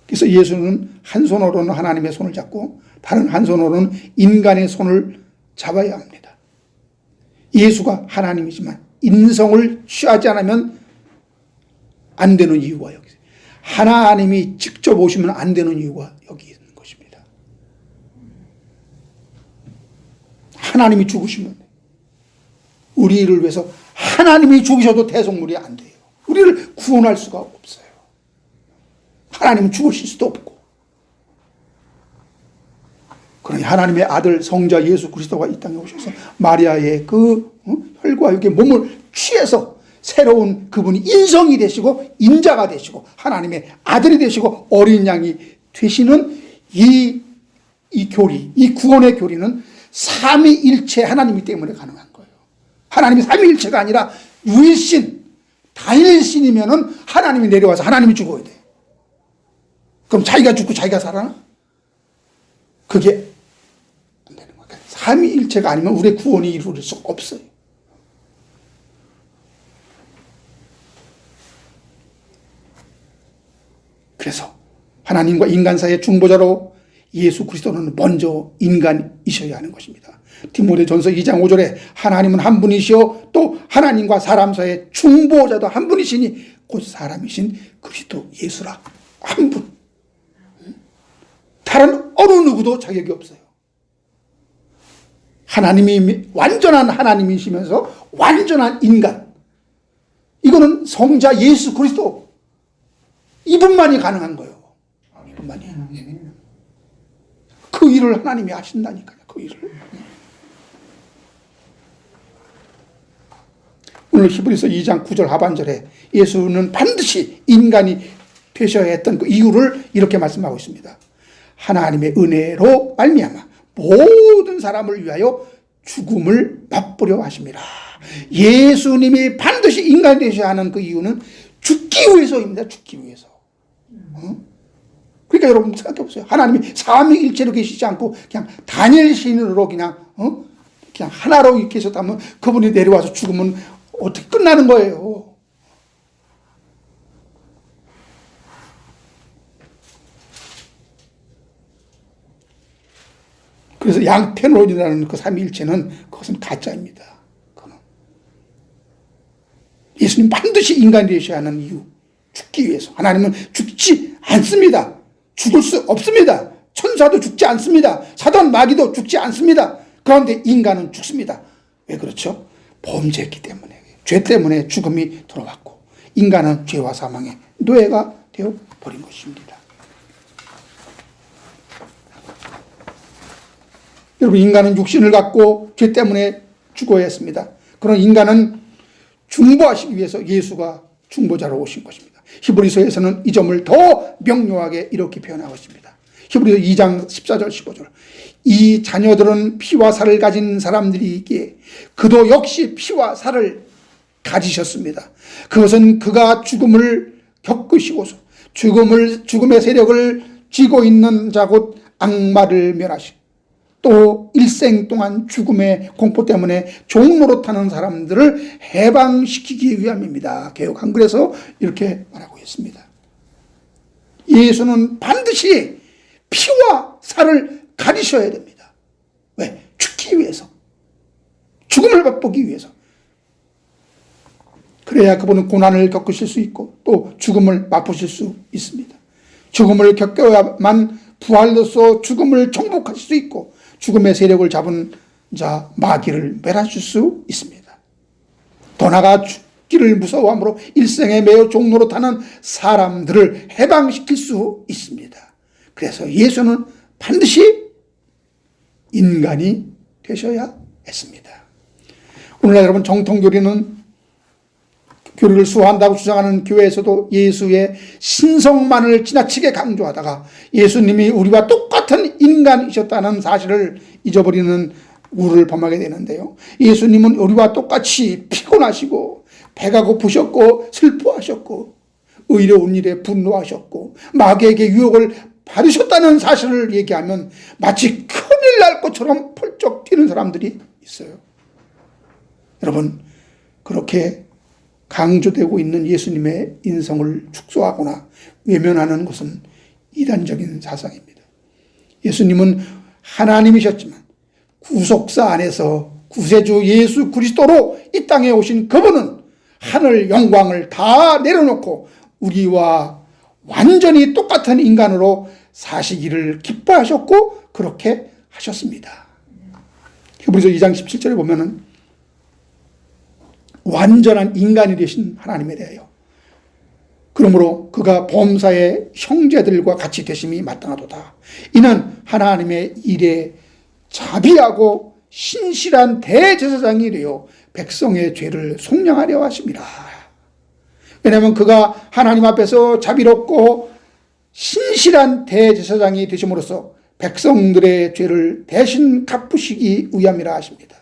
그래서 예수는 한 손으로는 하나님의 손을 잡고 다른 한 손으로는 인간의 손을 잡아야 합니다. 예수가 하나님이지만 인성을 취하지 않으면 안 되는 이유가 여기 있어요. 하나님이 직접 오시면 안 되는 이유가 여기 있는 것입니다. 하나님이 죽으시면 우리를 위해서 하나님이 죽으셔도 대속물이 안 돼요. 우리를 구원할 수가 없어요. 하나님은 죽으실 수도 없고. 그러니 하나님의 아들 성자 예수 그리스도가 이 땅에 오셔서 마리아의 그 혈과 육의 몸을 취해서 새로운 그분이 인성이 되시고 인자가 되시고 하나님의 아들이 되시고 어린 양이 되시는 이 교리, 이 구원의 교리는 삼위일체 하나님이 때문에 가능한 거예요. 하나님이 삼위일체가 아니라 유일신, 다일신이면은 하나님이 내려와서 하나님이 죽어야 돼. 그럼 자기가 죽고 자기가 살아나? 그게 안 되는 거예요. 삼위일체가 아니면 우리의 구원이 이루어질 수 없어요. 그래서 하나님과 인간 사이의 중보자로 예수 그리스도는 먼저 인간이셔야 하는 것입니다. 디모데전서 2장 5절에 하나님은 한 분이시요 또 하나님과 사람 사이의 중보자도 한 분이시니 곧 사람이신 그리스도 예수라. 한 분. 다른 어느 누구도 자격이 없어요. 하나님이 완전한 하나님이시면서 완전한 인간. 이거는 성자 예수 그리스도 이분만이 가능한 거예요. 이분만이. 그 일을 하나님이 하신다니까요. 그 일을. 오늘 히브리서 2장 9절 하반절에 예수는 반드시 인간이 되셔야 했던 그 이유를 이렇게 말씀하고 있습니다. 하나님의 은혜로 말미암아 모든 사람을 위하여 죽음을 맛보려 하심이라. 예수님이 반드시 인간이 되셔야 하는 그 이유는 죽기 위해서입니다. 죽기 위해서. 그러니까 여러분 생각해 보세요. 하나님이 삼위일체로 계시지 않고 그냥 단일 신으로 그냥 그냥 하나로 계셨다면 그분이 내려와서 죽으면 어떻게 끝나는 거예요? 그래서 양태론이라는 그 삼위일체는 그것은 가짜입니다. 예수님 반드시 인간이 되셔야 하는 이유, 죽기 위해서. 하나님은 죽지 않습니다. 죽을 수 없습니다. 천사도 죽지 않습니다. 사단 마귀도 죽지 않습니다. 그런데 인간은 죽습니다. 왜 그렇죠? 범죄했기 때문에, 죄 때문에 죽음이 들어왔고 인간은 죄와 사망의 노예가 되어버린 것입니다. 여러분, 인간은 육신을 갖고 죄 때문에 죽어야 했습니다. 그런 인간은 중보하시기 위해서 예수가 중보자로 오신 것입니다. 히브리서에서는 이 점을 더 명료하게 이렇게 표현하고 있습니다. 히브리서 2장 14절 15절. 이 자녀들은 피와 살을 가진 사람들이기에 그도 역시 피와 살을 가지셨습니다. 그것은 그가 죽음을 겪으시고서 죽음의 세력을 쥐고 있는 자 곧 악마를 멸하시고 또 일생 동안 죽음의 공포 때문에 종노릇하는 사람들을 해방시키기 위함입니다. 개역 한글에서 이렇게 말하고 있습니다. 예수는 반드시 피와 살을 가지셔야 됩니다. 왜? 죽기 위해서. 죽음을 맛보기 위해서. 그래야 그분은 고난을 겪으실 수 있고 또 죽음을 맛보실 수 있습니다. 죽음을 겪어야만 부활로서 죽음을 정복하실 수 있고 죽음의 세력을 잡은 자 마귀를 멸하실 수 있습니다. 더 나아가 죽기를 무서워함으로 일생에 매여 종노릇하는 사람들을 해방시킬 수 있습니다. 그래서 예수는 반드시 인간이 되셔야 했습니다. 오늘날 여러분, 정통교리는 교리를 수호한다고 주장하는 교회에서도 예수의 신성만을 지나치게 강조하다가 예수님이 우리와 똑같은 인간이셨다는 사실을 잊어버리는 우를 범하게 되는데요. 예수님은 우리와 똑같이 피곤하시고 배가 고프셨고 슬퍼하셨고 의로운 일에 분노하셨고 마귀에게 유혹을 받으셨다는 사실을 얘기하면 마치 큰일 날 것처럼 펄쩍 뛰는 사람들이 있어요. 여러분, 그렇게 강조되고 있는 예수님의 인성을 축소하거나 외면하는 것은 이단적인 사상입니다. 예수님은 하나님이셨지만 구속사 안에서 구세주 예수 그리스도로 이 땅에 오신 그분은 하늘 영광을 다 내려놓고 우리와 완전히 똑같은 인간으로 사시기를 기뻐하셨고 그렇게 하셨습니다. 히브리서 2장 17절에 보면은 완전한 인간이 되신 하나님에 대하여 그러므로 그가 범사의 형제들과 같이 되심이 마땅하도다. 이는 하나님의 일에 자비하고 신실한 대제사장이 되어 백성의 죄를 속량하려 하심이라. 왜냐하면 그가 하나님 앞에서 자비롭고 신실한 대제사장이 되심으로써 백성들의 죄를 대신 갚으시기 위함이라 하십니다.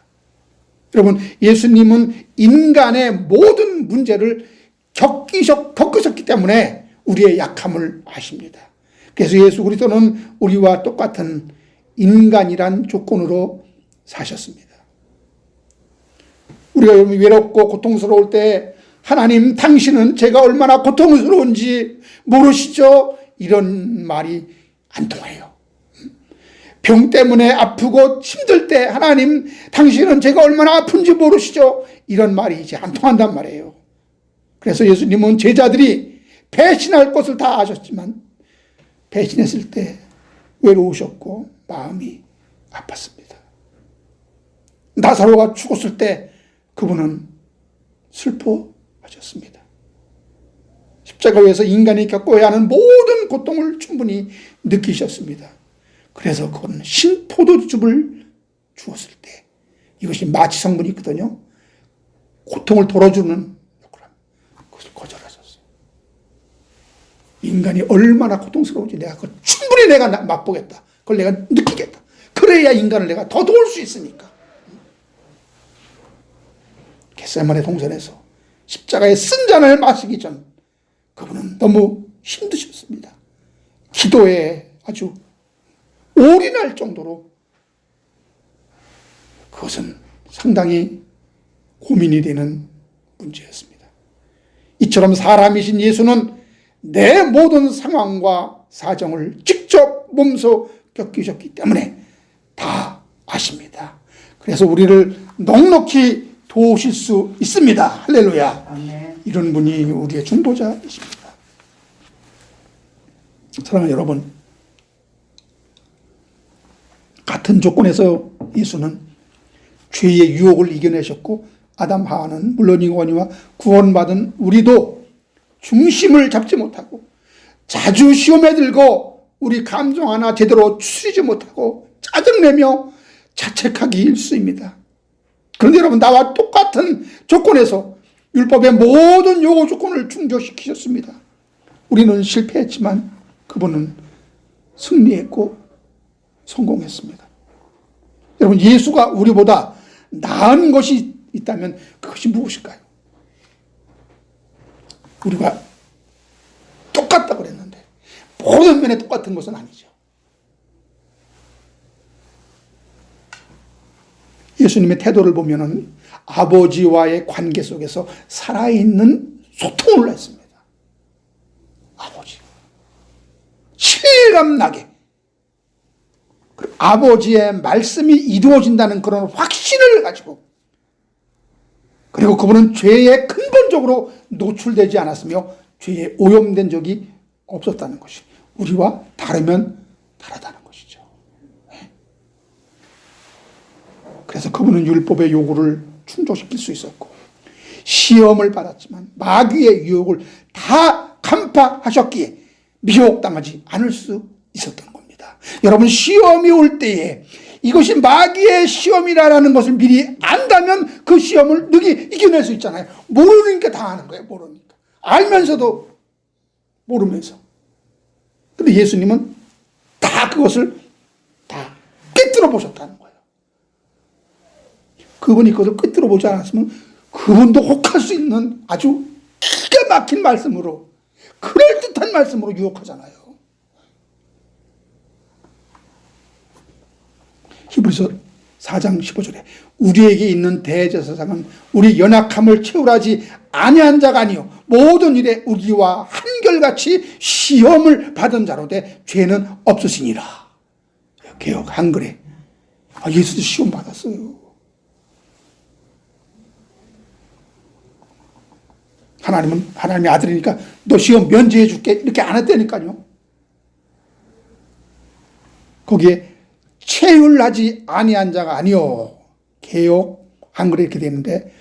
여러분, 예수님은 인간의 모든 문제를 겪으셨기 때문에 우리의 약함을 아십니다. 그래서 예수 그리스도는 우리와 똑같은 인간이란 조건으로 사셨습니다. 우리가 여러분 외롭고 고통스러울 때 하나님 당신은 제가 얼마나 고통스러운지 모르시죠? 이런 말이 안 통해요. 병 때문에 아프고 힘들 때 하나님 당신은 제가 얼마나 아픈지 모르시죠? 이런 말이 이제 안 통한단 말이에요. 그래서 예수님은 제자들이 배신할 것을 다 아셨지만 배신했을 때 외로우셨고 마음이 아팠습니다. 나사로가 죽었을 때 그분은 슬퍼하셨습니다. 십자가 위에서 인간이 겪어야 하는 모든 고통을 충분히 느끼셨습니다. 그래서 그건 신포도즙을 주었을 때 이것이 마취 성분이 있거든요. 고통을 덜어주는 역할을 그것을 거절하셨어요. 인간이 얼마나 고통스러운지 내가 그걸 충분히 내가 맛보겠다. 그걸 내가 느끼겠다. 그래야 인간을 내가 더 도울 수 있으니까. 겟세마네 동산에서 십자가의 쓴 잔을 마시기 전 그분은 너무 힘드셨습니다. 기도에 아주 올인할 정도로 그것은 상당히 고민이 되는 문제였습니다. 이처럼 사람이신 예수는 내 모든 상황과 사정을 직접 몸소 겪으셨기 때문에 다 아십니다. 그래서 우리를 넉넉히 도우실 수 있습니다. 할렐루야. 아멘. 이런 분이 우리의 중보자이십니다. 사랑하는 여러분, 같은 조건에서 예수는 죄의 유혹을 이겨내셨고 아담 하와는 물론이거니와 구원받은 우리도 중심을 잡지 못하고 자주 시험에 들고 우리 감정 하나 제대로 추스리지 못하고 짜증내며 자책하기 일쑤입니다. 그런데 여러분, 나와 똑같은 조건에서 율법의 모든 요구 조건을 충족시키셨습니다. 우리는 실패했지만 그분은 승리했고 성공했습니다. 여러분, 예수가 우리보다 나은 것이 있다면 그것이 무엇일까요? 우리가 똑같다고 그랬는데 모든 면에 똑같은 것은 아니죠. 예수님의 태도를 보면은 아버지와의 관계 속에서 살아있는 소통을 했습니다. 아버지. 실감나게. 아버지의 말씀이 이루어진다는 그런 확신을 가지고, 그리고 그분은 죄에 근본적으로 노출되지 않았으며 죄에 오염된 적이 없었다는 것이 우리와 다르면 다르다는 것이죠. 그래서 그분은 율법의 요구를 충족시킬 수 있었고 시험을 받았지만 마귀의 유혹을 다 간파하셨기에 미혹당하지 않을 수 있었던 겁니다. 여러분, 시험이 올 때에 이것이 마귀의 시험이라는 것을 미리 안다면 그 시험을 능히 이겨낼 수 있잖아요. 모르니까 당하는 거예요. 모르니까. 알면서도 모르면서. 근데 예수님은 다 그것을 다 꿰뚫어 보셨다는 거예요. 그분이 그것을 꿰뚫어 보지 않았으면 그분도 혹할 수 있는 아주 기가 막힌 말씀으로, 그럴듯한 말씀으로 유혹하잖아요. 히브리서 4장 15절에 우리에게 있는 대제사장은 우리 연약함을 채울하지 아니한 자가 아니요 모든 일에 우리와 한결같이 시험을 받은 자로 돼 죄는 없으시니라. 개역 한글에 예수도 시험 받았어요. 하나님은 하나님의 아들이니까 너 시험 면제해 줄게 이렇게 안 했다니까요. 거기에 체휼하지 아니한 자가 아니요. 개역 한글에 이렇게 되는데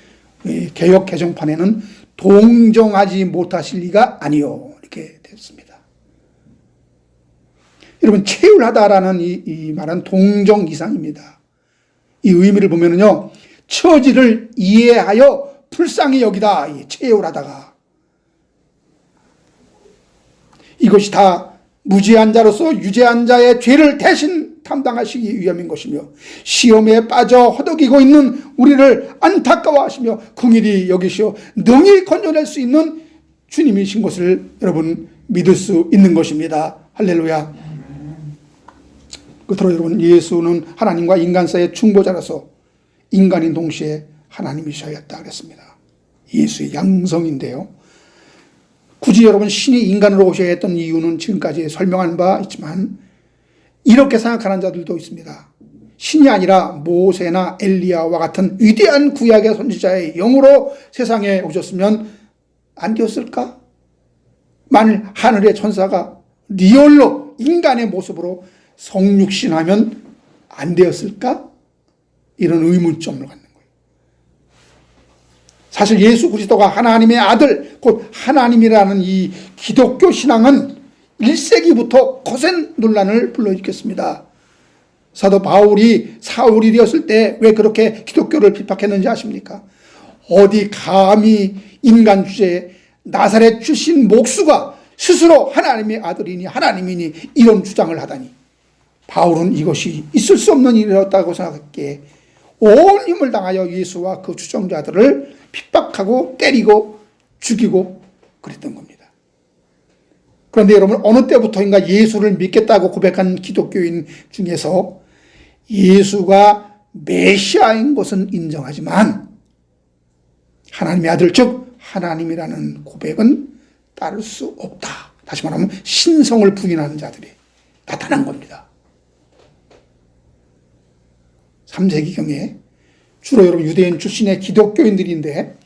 개역 개정판에는 동정하지 못하실 리가 아니요 이렇게 됐습니다. 여러분, 체휼하다라는 이 말은 동정 이상입니다. 이 의미를 보면은요, 처지를 이해하여 불쌍히 여기다. 체휼하다가 이것이 다 무죄한 자로서 유죄한 자의 죄를 대신 담당하시기 위함인 것이며 시험에 빠져 허덕이고 있는 우리를 안타까워하시며 긍휼히 여기시어 능히 건져낼 수 있는 주님이신 것을 여러분 믿을 수 있는 것입니다. 할렐루야. 끝으로 여러분, 예수는 하나님과 인간 사이의 중보자라서 인간인 동시에 하나님이셔야겠다 그랬습니다. 예수의 양성인데요. 굳이 여러분 신이 인간으로 오셔야 했던 이유는 지금까지 설명한 바 있지만 이렇게 생각하는 자들도 있습니다. 신이 아니라 모세나 엘리야와 같은 위대한 구약의 선지자의 영으로 세상에 오셨으면 안 되었을까? 만일 하늘의 천사가 리얼로 인간의 모습으로 성육신하면 안 되었을까? 이런 의문점을 갖는 거예요. 사실 예수 그리스도가 하나님의 아들, 곧 하나님이라는 이 기독교 신앙은 1세기부터 거센 논란을 불러일으켰습니다. 사도 바울이 사울이 되었을 때 왜 그렇게 기독교를 비판했는지 아십니까? 어디 감히 인간 주제에 나사렛 출신 목수가 스스로 하나님의 아들이니 하나님이니 이런 주장을 하다니, 바울은 이것이 있을 수 없는 일이었다고 생각했기에 온 힘을 당하여 예수와 그 주장자들을 핍박하고 때리고 죽이고 그랬던 겁니다. 그런데 여러분, 어느 때부터인가 예수를 믿겠다고 고백한 기독교인 중에서 예수가 메시아인 것은 인정하지만 하나님의 아들, 즉 하나님이라는 고백은 따를 수 없다. 다시 말하면 신성을 부인하는 자들이 나타난 겁니다. 3세기경에 주로 여러분 유대인 출신의 기독교인들인데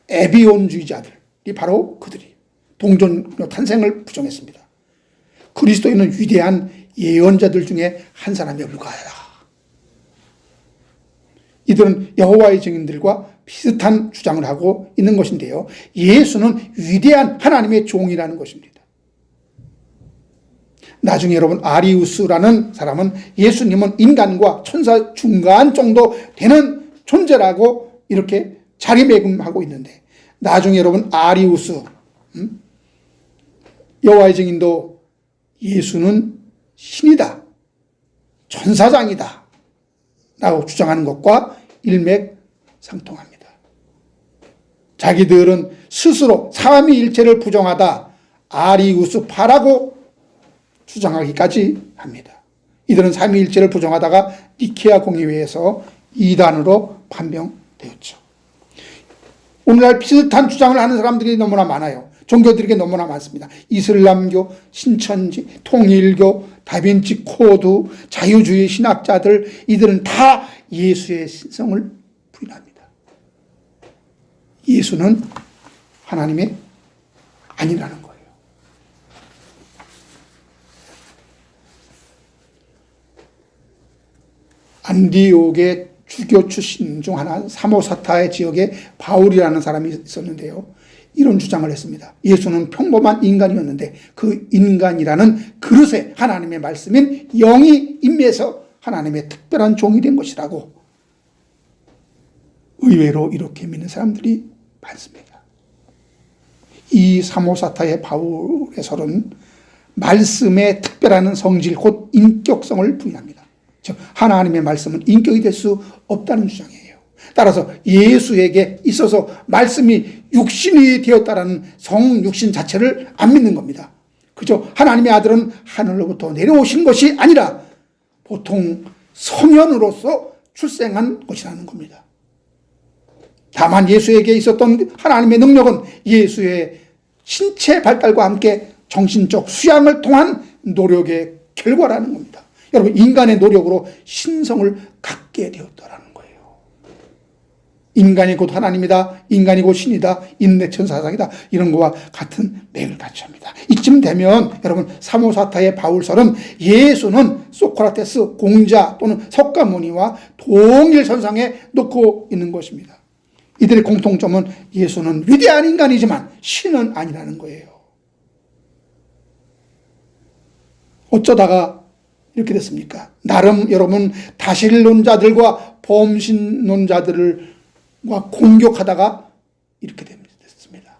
에비온주의자들이 바로 그들이 동정녀 탄생을 부정했습니다. 그리스도인은 위대한 예언자들 중에 한 사람에 불과하다. 이들은 여호와의 증인들과 비슷한 주장을 하고 있는 것인데요. 예수는 위대한 하나님의 종이라는 것입니다. 나중에 여러분 아리우스라는 사람은 예수님은 인간과 천사 중간 정도 되는 존재라고 이렇게 자리매김하고 있는데, 나중에 여러분 아리우스 여호와의 증인도 예수는 신이다, 천사장이다 라고 주장하는 것과 일맥상통합니다. 자기들은 스스로 삼위일체를 부정하다 아리우스파라고 주장하기까지 합니다. 이들은 삼위일체를 부정하다가 니케아 공의회에서 이단으로 판명되었죠. 오늘날 비슷한 주장을 하는 사람들이 너무나 많아요. 종교들에게 너무나 많습니다. 이슬람교, 신천지, 통일교, 다빈치 코드, 자유주의 신학자들, 이들은 다 예수의 신성을 부인합니다. 예수는 하나님의 아니라는 거예요. 안디옥의 주교 출신 중 하나, 사모사타의 지역에 바울이라는 사람이 있었는데요. 이런 주장을 했습니다. 예수는 평범한 인간이었는데 그 인간이라는 그릇에 하나님의 말씀인 영이 임해서 하나님의 특별한 종이 된 것이라고 의외로 이렇게 믿는 사람들이 많습니다. 이 사모사타의 바울의 설은 말씀의 특별한 성질 곧 인격성을 부인합니다. 즉 하나님의 말씀은 인격이 될 수 없다는 주장이에요. 따라서 예수에게 있어서 말씀이 육신이 되었다라는 성육신 자체를 안 믿는 겁니다. 그죠? 하나님의 아들은 하늘로부터 내려오신 것이 아니라 보통 성현으로서 출생한 것이라는 겁니다. 다만 예수에게 있었던 하나님의 능력은 예수의 신체 발달과 함께 정신적 수양을 통한 노력의 결과라는 겁니다. 여러분, 인간의 노력으로 신성을 갖게 되었다라는 거예요. 인간이 곧 하나님이다, 인간이 곧 신이다, 인내천사장이다, 이런 거와 같은 맥을 같이 합니다. 이쯤 되면 여러분, 사모사타의 바울설은 예수는 소크라테스, 공자 또는 석가모니와 동일 선상에 놓고 있는 것입니다. 이들의 공통점은 예수는 위대한 인간이지만 신은 아니라는 거예요. 어쩌다가 이렇게 됐습니까? 나름 여러분 다신론자들과 범신론자들과 공격하다가 이렇게 됐습니다.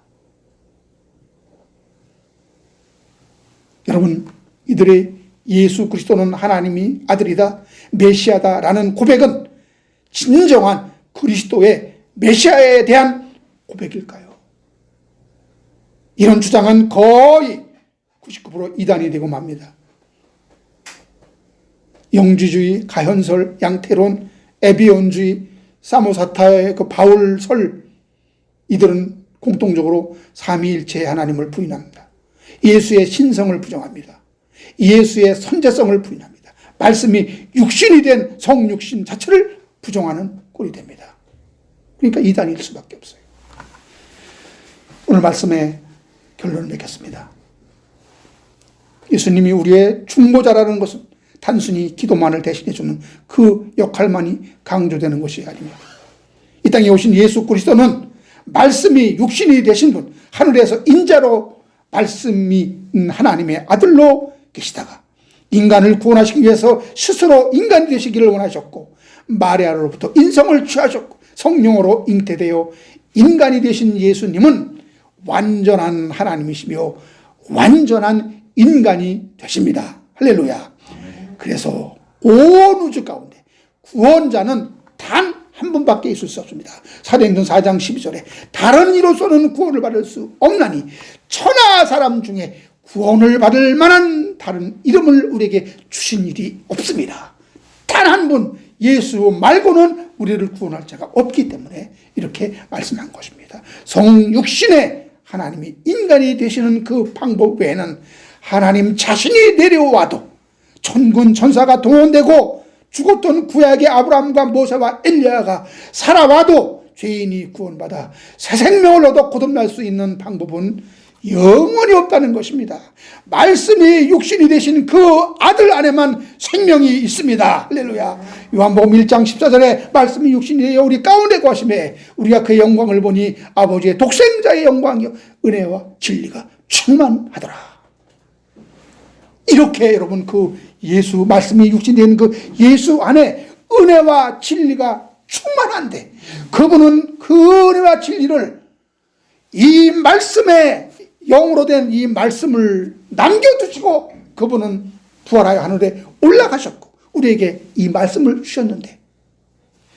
여러분, 이들의 예수 그리스도는 하나님이 아들이다, 메시아다라는 고백은 진정한 그리스도의 메시아에 대한 고백일까요? 이런 주장은 거의 99% 이단이 되고 맙니다. 영지주의, 가현설, 양태론, 에비온주의, 사모사타의 그 바울설, 이들은 공통적으로 삼위일체의 하나님을 부인합니다. 예수의 신성을 부정합니다. 예수의 선제성을 부인합니다. 말씀이 육신이 된 성육신 자체를 부정하는 꼴이 됩니다. 그러니까 이단일 수밖에 없어요. 오늘 말씀의 결론을 맺겠습니다. 예수님이 우리의 중보자라는 것은 단순히 기도만을 대신해주는 그 역할만이 강조되는 것이 아닙니다. 이 땅에 오신 예수 그리스도는 말씀이 육신이 되신 분, 하늘에서 인자로 말씀이 하나님의 아들로 계시다가 인간을 구원하시기 위해서 스스로 인간이 되시기를 원하셨고, 마리아로부터 인성을 취하셨고 성령으로 잉태되어 인간이 되신 예수님은 완전한 하나님이시며 완전한 인간이 되십니다. 할렐루야. 그래서 온 우주 가운데 구원자는 단 한 분밖에 있을 수 없습니다. 사도행전 4장 12절에 다른 이로서는 구원을 받을 수 없나니 천하 사람 중에 구원을 받을 만한 다른 이름을 우리에게 주신 일이 없습니다. 단 한 분 예수 말고는 우리를 구원할 자가 없기 때문에 이렇게 말씀한 것입니다. 성육신의 하나님이 인간이 되시는 그 방법 외에는 하나님 자신이 내려와도 천군 천사가 동원되고 죽었던 구약의 아브라함과 모세와 엘리야가 살아와도 죄인이 구원받아 새 생명을 얻어 거듭날 수 있는 방법은 영원히 없다는 것입니다. 말씀이 육신이 되신 그 아들 안에만 생명이 있습니다. 할렐루야. 요한복음 1장 14절에 말씀이 육신이 되어 우리 가운데 거하심에 우리가 그의 영광을 보니 아버지의 독생자의 영광이요 은혜와 진리가 충만하더라. 이렇게 여러분 그 예수 말씀이 육신이 된 그 예수 안에 은혜와 진리가 충만한데 그분은 그 은혜와 진리를 이 말씀에 영으로 된 이 말씀을 남겨두시고 그분은 부활하여 하늘에 올라가셨고 우리에게 이 말씀을 주셨는데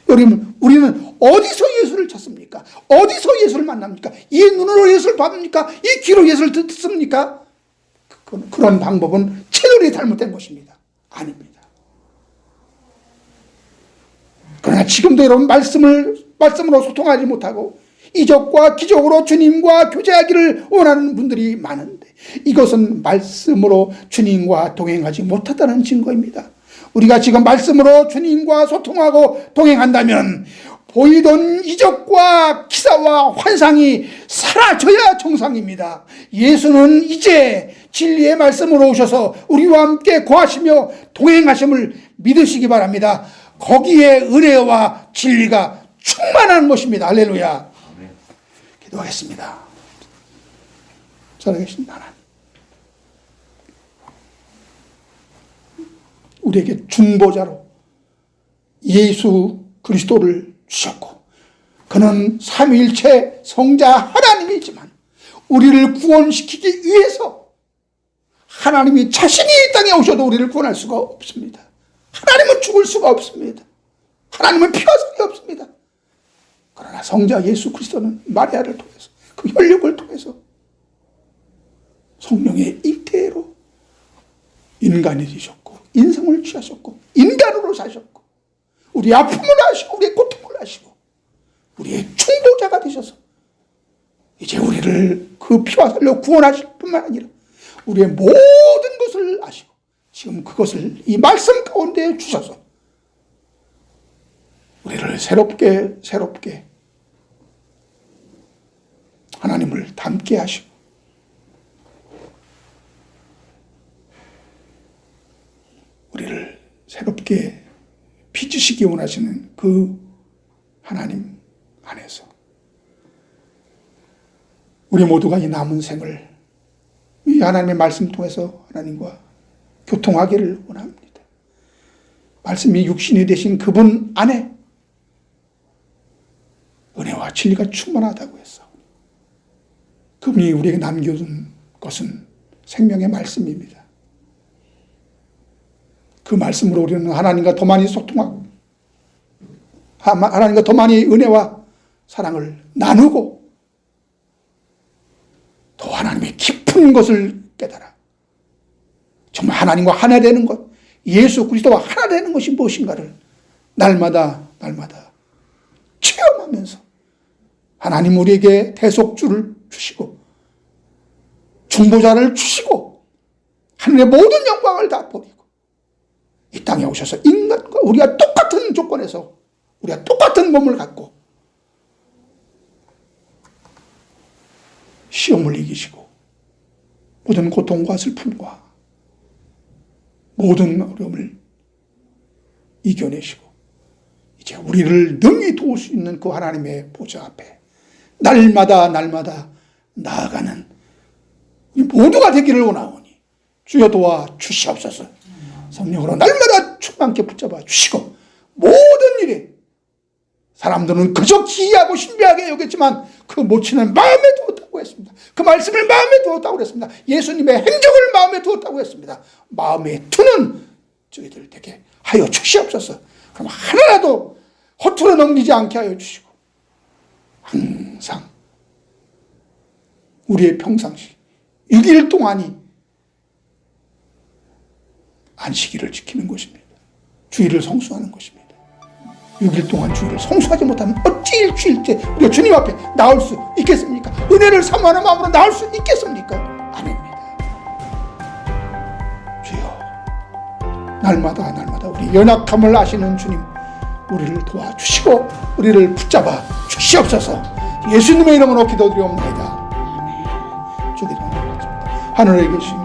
여러분 우리는 어디서 예수를 찾습니까? 어디서 예수를 만납니까? 이 눈으로 예수를 받습니까? 이 귀로 예수를 듣습니까? 그런 방법은 채널이 잘못된 것입니다. 아닙니다. 그러나 지금도 여러분 말씀으로 소통하지 못하고 이적과 기적으로 주님과 교제하기를 원하는 분들이 많은데 이것은 말씀으로 주님과 동행하지 못한다는 증거입니다. 우리가 지금 말씀으로 주님과 소통하고 동행한다면 보이던 이적과 기사와 환상이 사라져야 정상입니다. 예수는 이제 진리의 말씀으로 오셔서 우리와 함께 거하시며 동행하심을 믿으시기 바랍니다. 거기에 은혜와 진리가 충만한 것입니다. 할렐루야. 기도하겠습니다. 살아계신 하나님, 우리에게 중보자로 예수 그리스도를 주셨고 그는 삼위일체 성자 하나님이지만 우리를 구원시키기 위해서 하나님이 자신이 이 땅에 오셔도 우리를 구원할 수가 없습니다. 하나님은 죽을 수가 없습니다. 하나님은 피와 살이 없습니다. 그러나 성자 예수 그리스도는 마리아를 통해서 그 혈육을 통해서 성령의 잉태로 인간이 되셨고 인성을 취하셨고 인간으로 사셨고 우리 아픔을 아시고 우리의 고통을 아시고 우리의 중보자가 되셔서 이제 우리를 그 피와 살로 구원하실 뿐만 아니라 우리의 모든 것을 아시고 지금 그것을 이 말씀 가운데 주셔서 우리를 새롭게 하나님을 닮게 하시고 우리를 새롭게 빚으시기 원하시는 그 하나님 안에서 우리 모두가 이 남은 생을 이 하나님의 말씀 통해서 하나님과 교통하기를 원합니다. 말씀이 육신이 되신 그분 안에 은혜와 진리가 충만하다고 했어. 그분이 우리에게 남겨둔 것은 생명의 말씀입니다. 그 말씀으로 우리는 하나님과 더 많이 소통하고 하나님과 더 많이 은혜와 사랑을 나누고 더 하나님의 깊은 것을 깨달아 정말 하나님과 하나 되는 것, 예수 그리스도와 하나 되는 것이 무엇인가를 날마다 체험하면서 하나님 우리에게 대속주를 주시고 중보자를 주시고 하늘의 모든 영광을 다 버리고 이 땅에 오셔서 인간과 우리가 똑같은 조건에서 우리가 똑같은 몸을 갖고 시험을 이기시고 모든 고통과 슬픔과 모든 어려움을 이겨내시고 이제 우리를 능히 도울 수 있는 그 하나님의 보좌 앞에 날마다 나아가는 우리 모두가 되기를 원하오니 주여 도와 주시옵소서. 성령으로 날마다 충만케 붙잡아 주시고 모든 일에 사람들은 그저 기이하고 신비하게 여겼지만 그 모친을 마음에 두었다고 했습니다. 그 말씀을 마음에 두었다고 했습니다. 예수님의 행적을 마음에 두었다고 했습니다. 마음에 두는 저희들 되게 하여 주시옵소서. 그럼 하나라도 허투루 넘기지 않게 하여 주시고 항상 우리의 평상시 6일 동안이 안식일을 지키는 것입니다. 주일을 성수하는 것입니다. 6일 동안 주일을 성수하지 못하면 어찌 일주일째 우리가 주님 앞에 나올 수 있겠습니까? 은혜를 사모하는 마음으로 나올 수 있겠습니까? 아닙니다. 주여, 날마다 우리 연약함을 아시는 주님, 우리를 도와주시고 우리를 붙잡아 주시옵소서. 예수님의 이름으로 기도드리옵나이다. 아멘. 주기도합니다. 하늘에 계신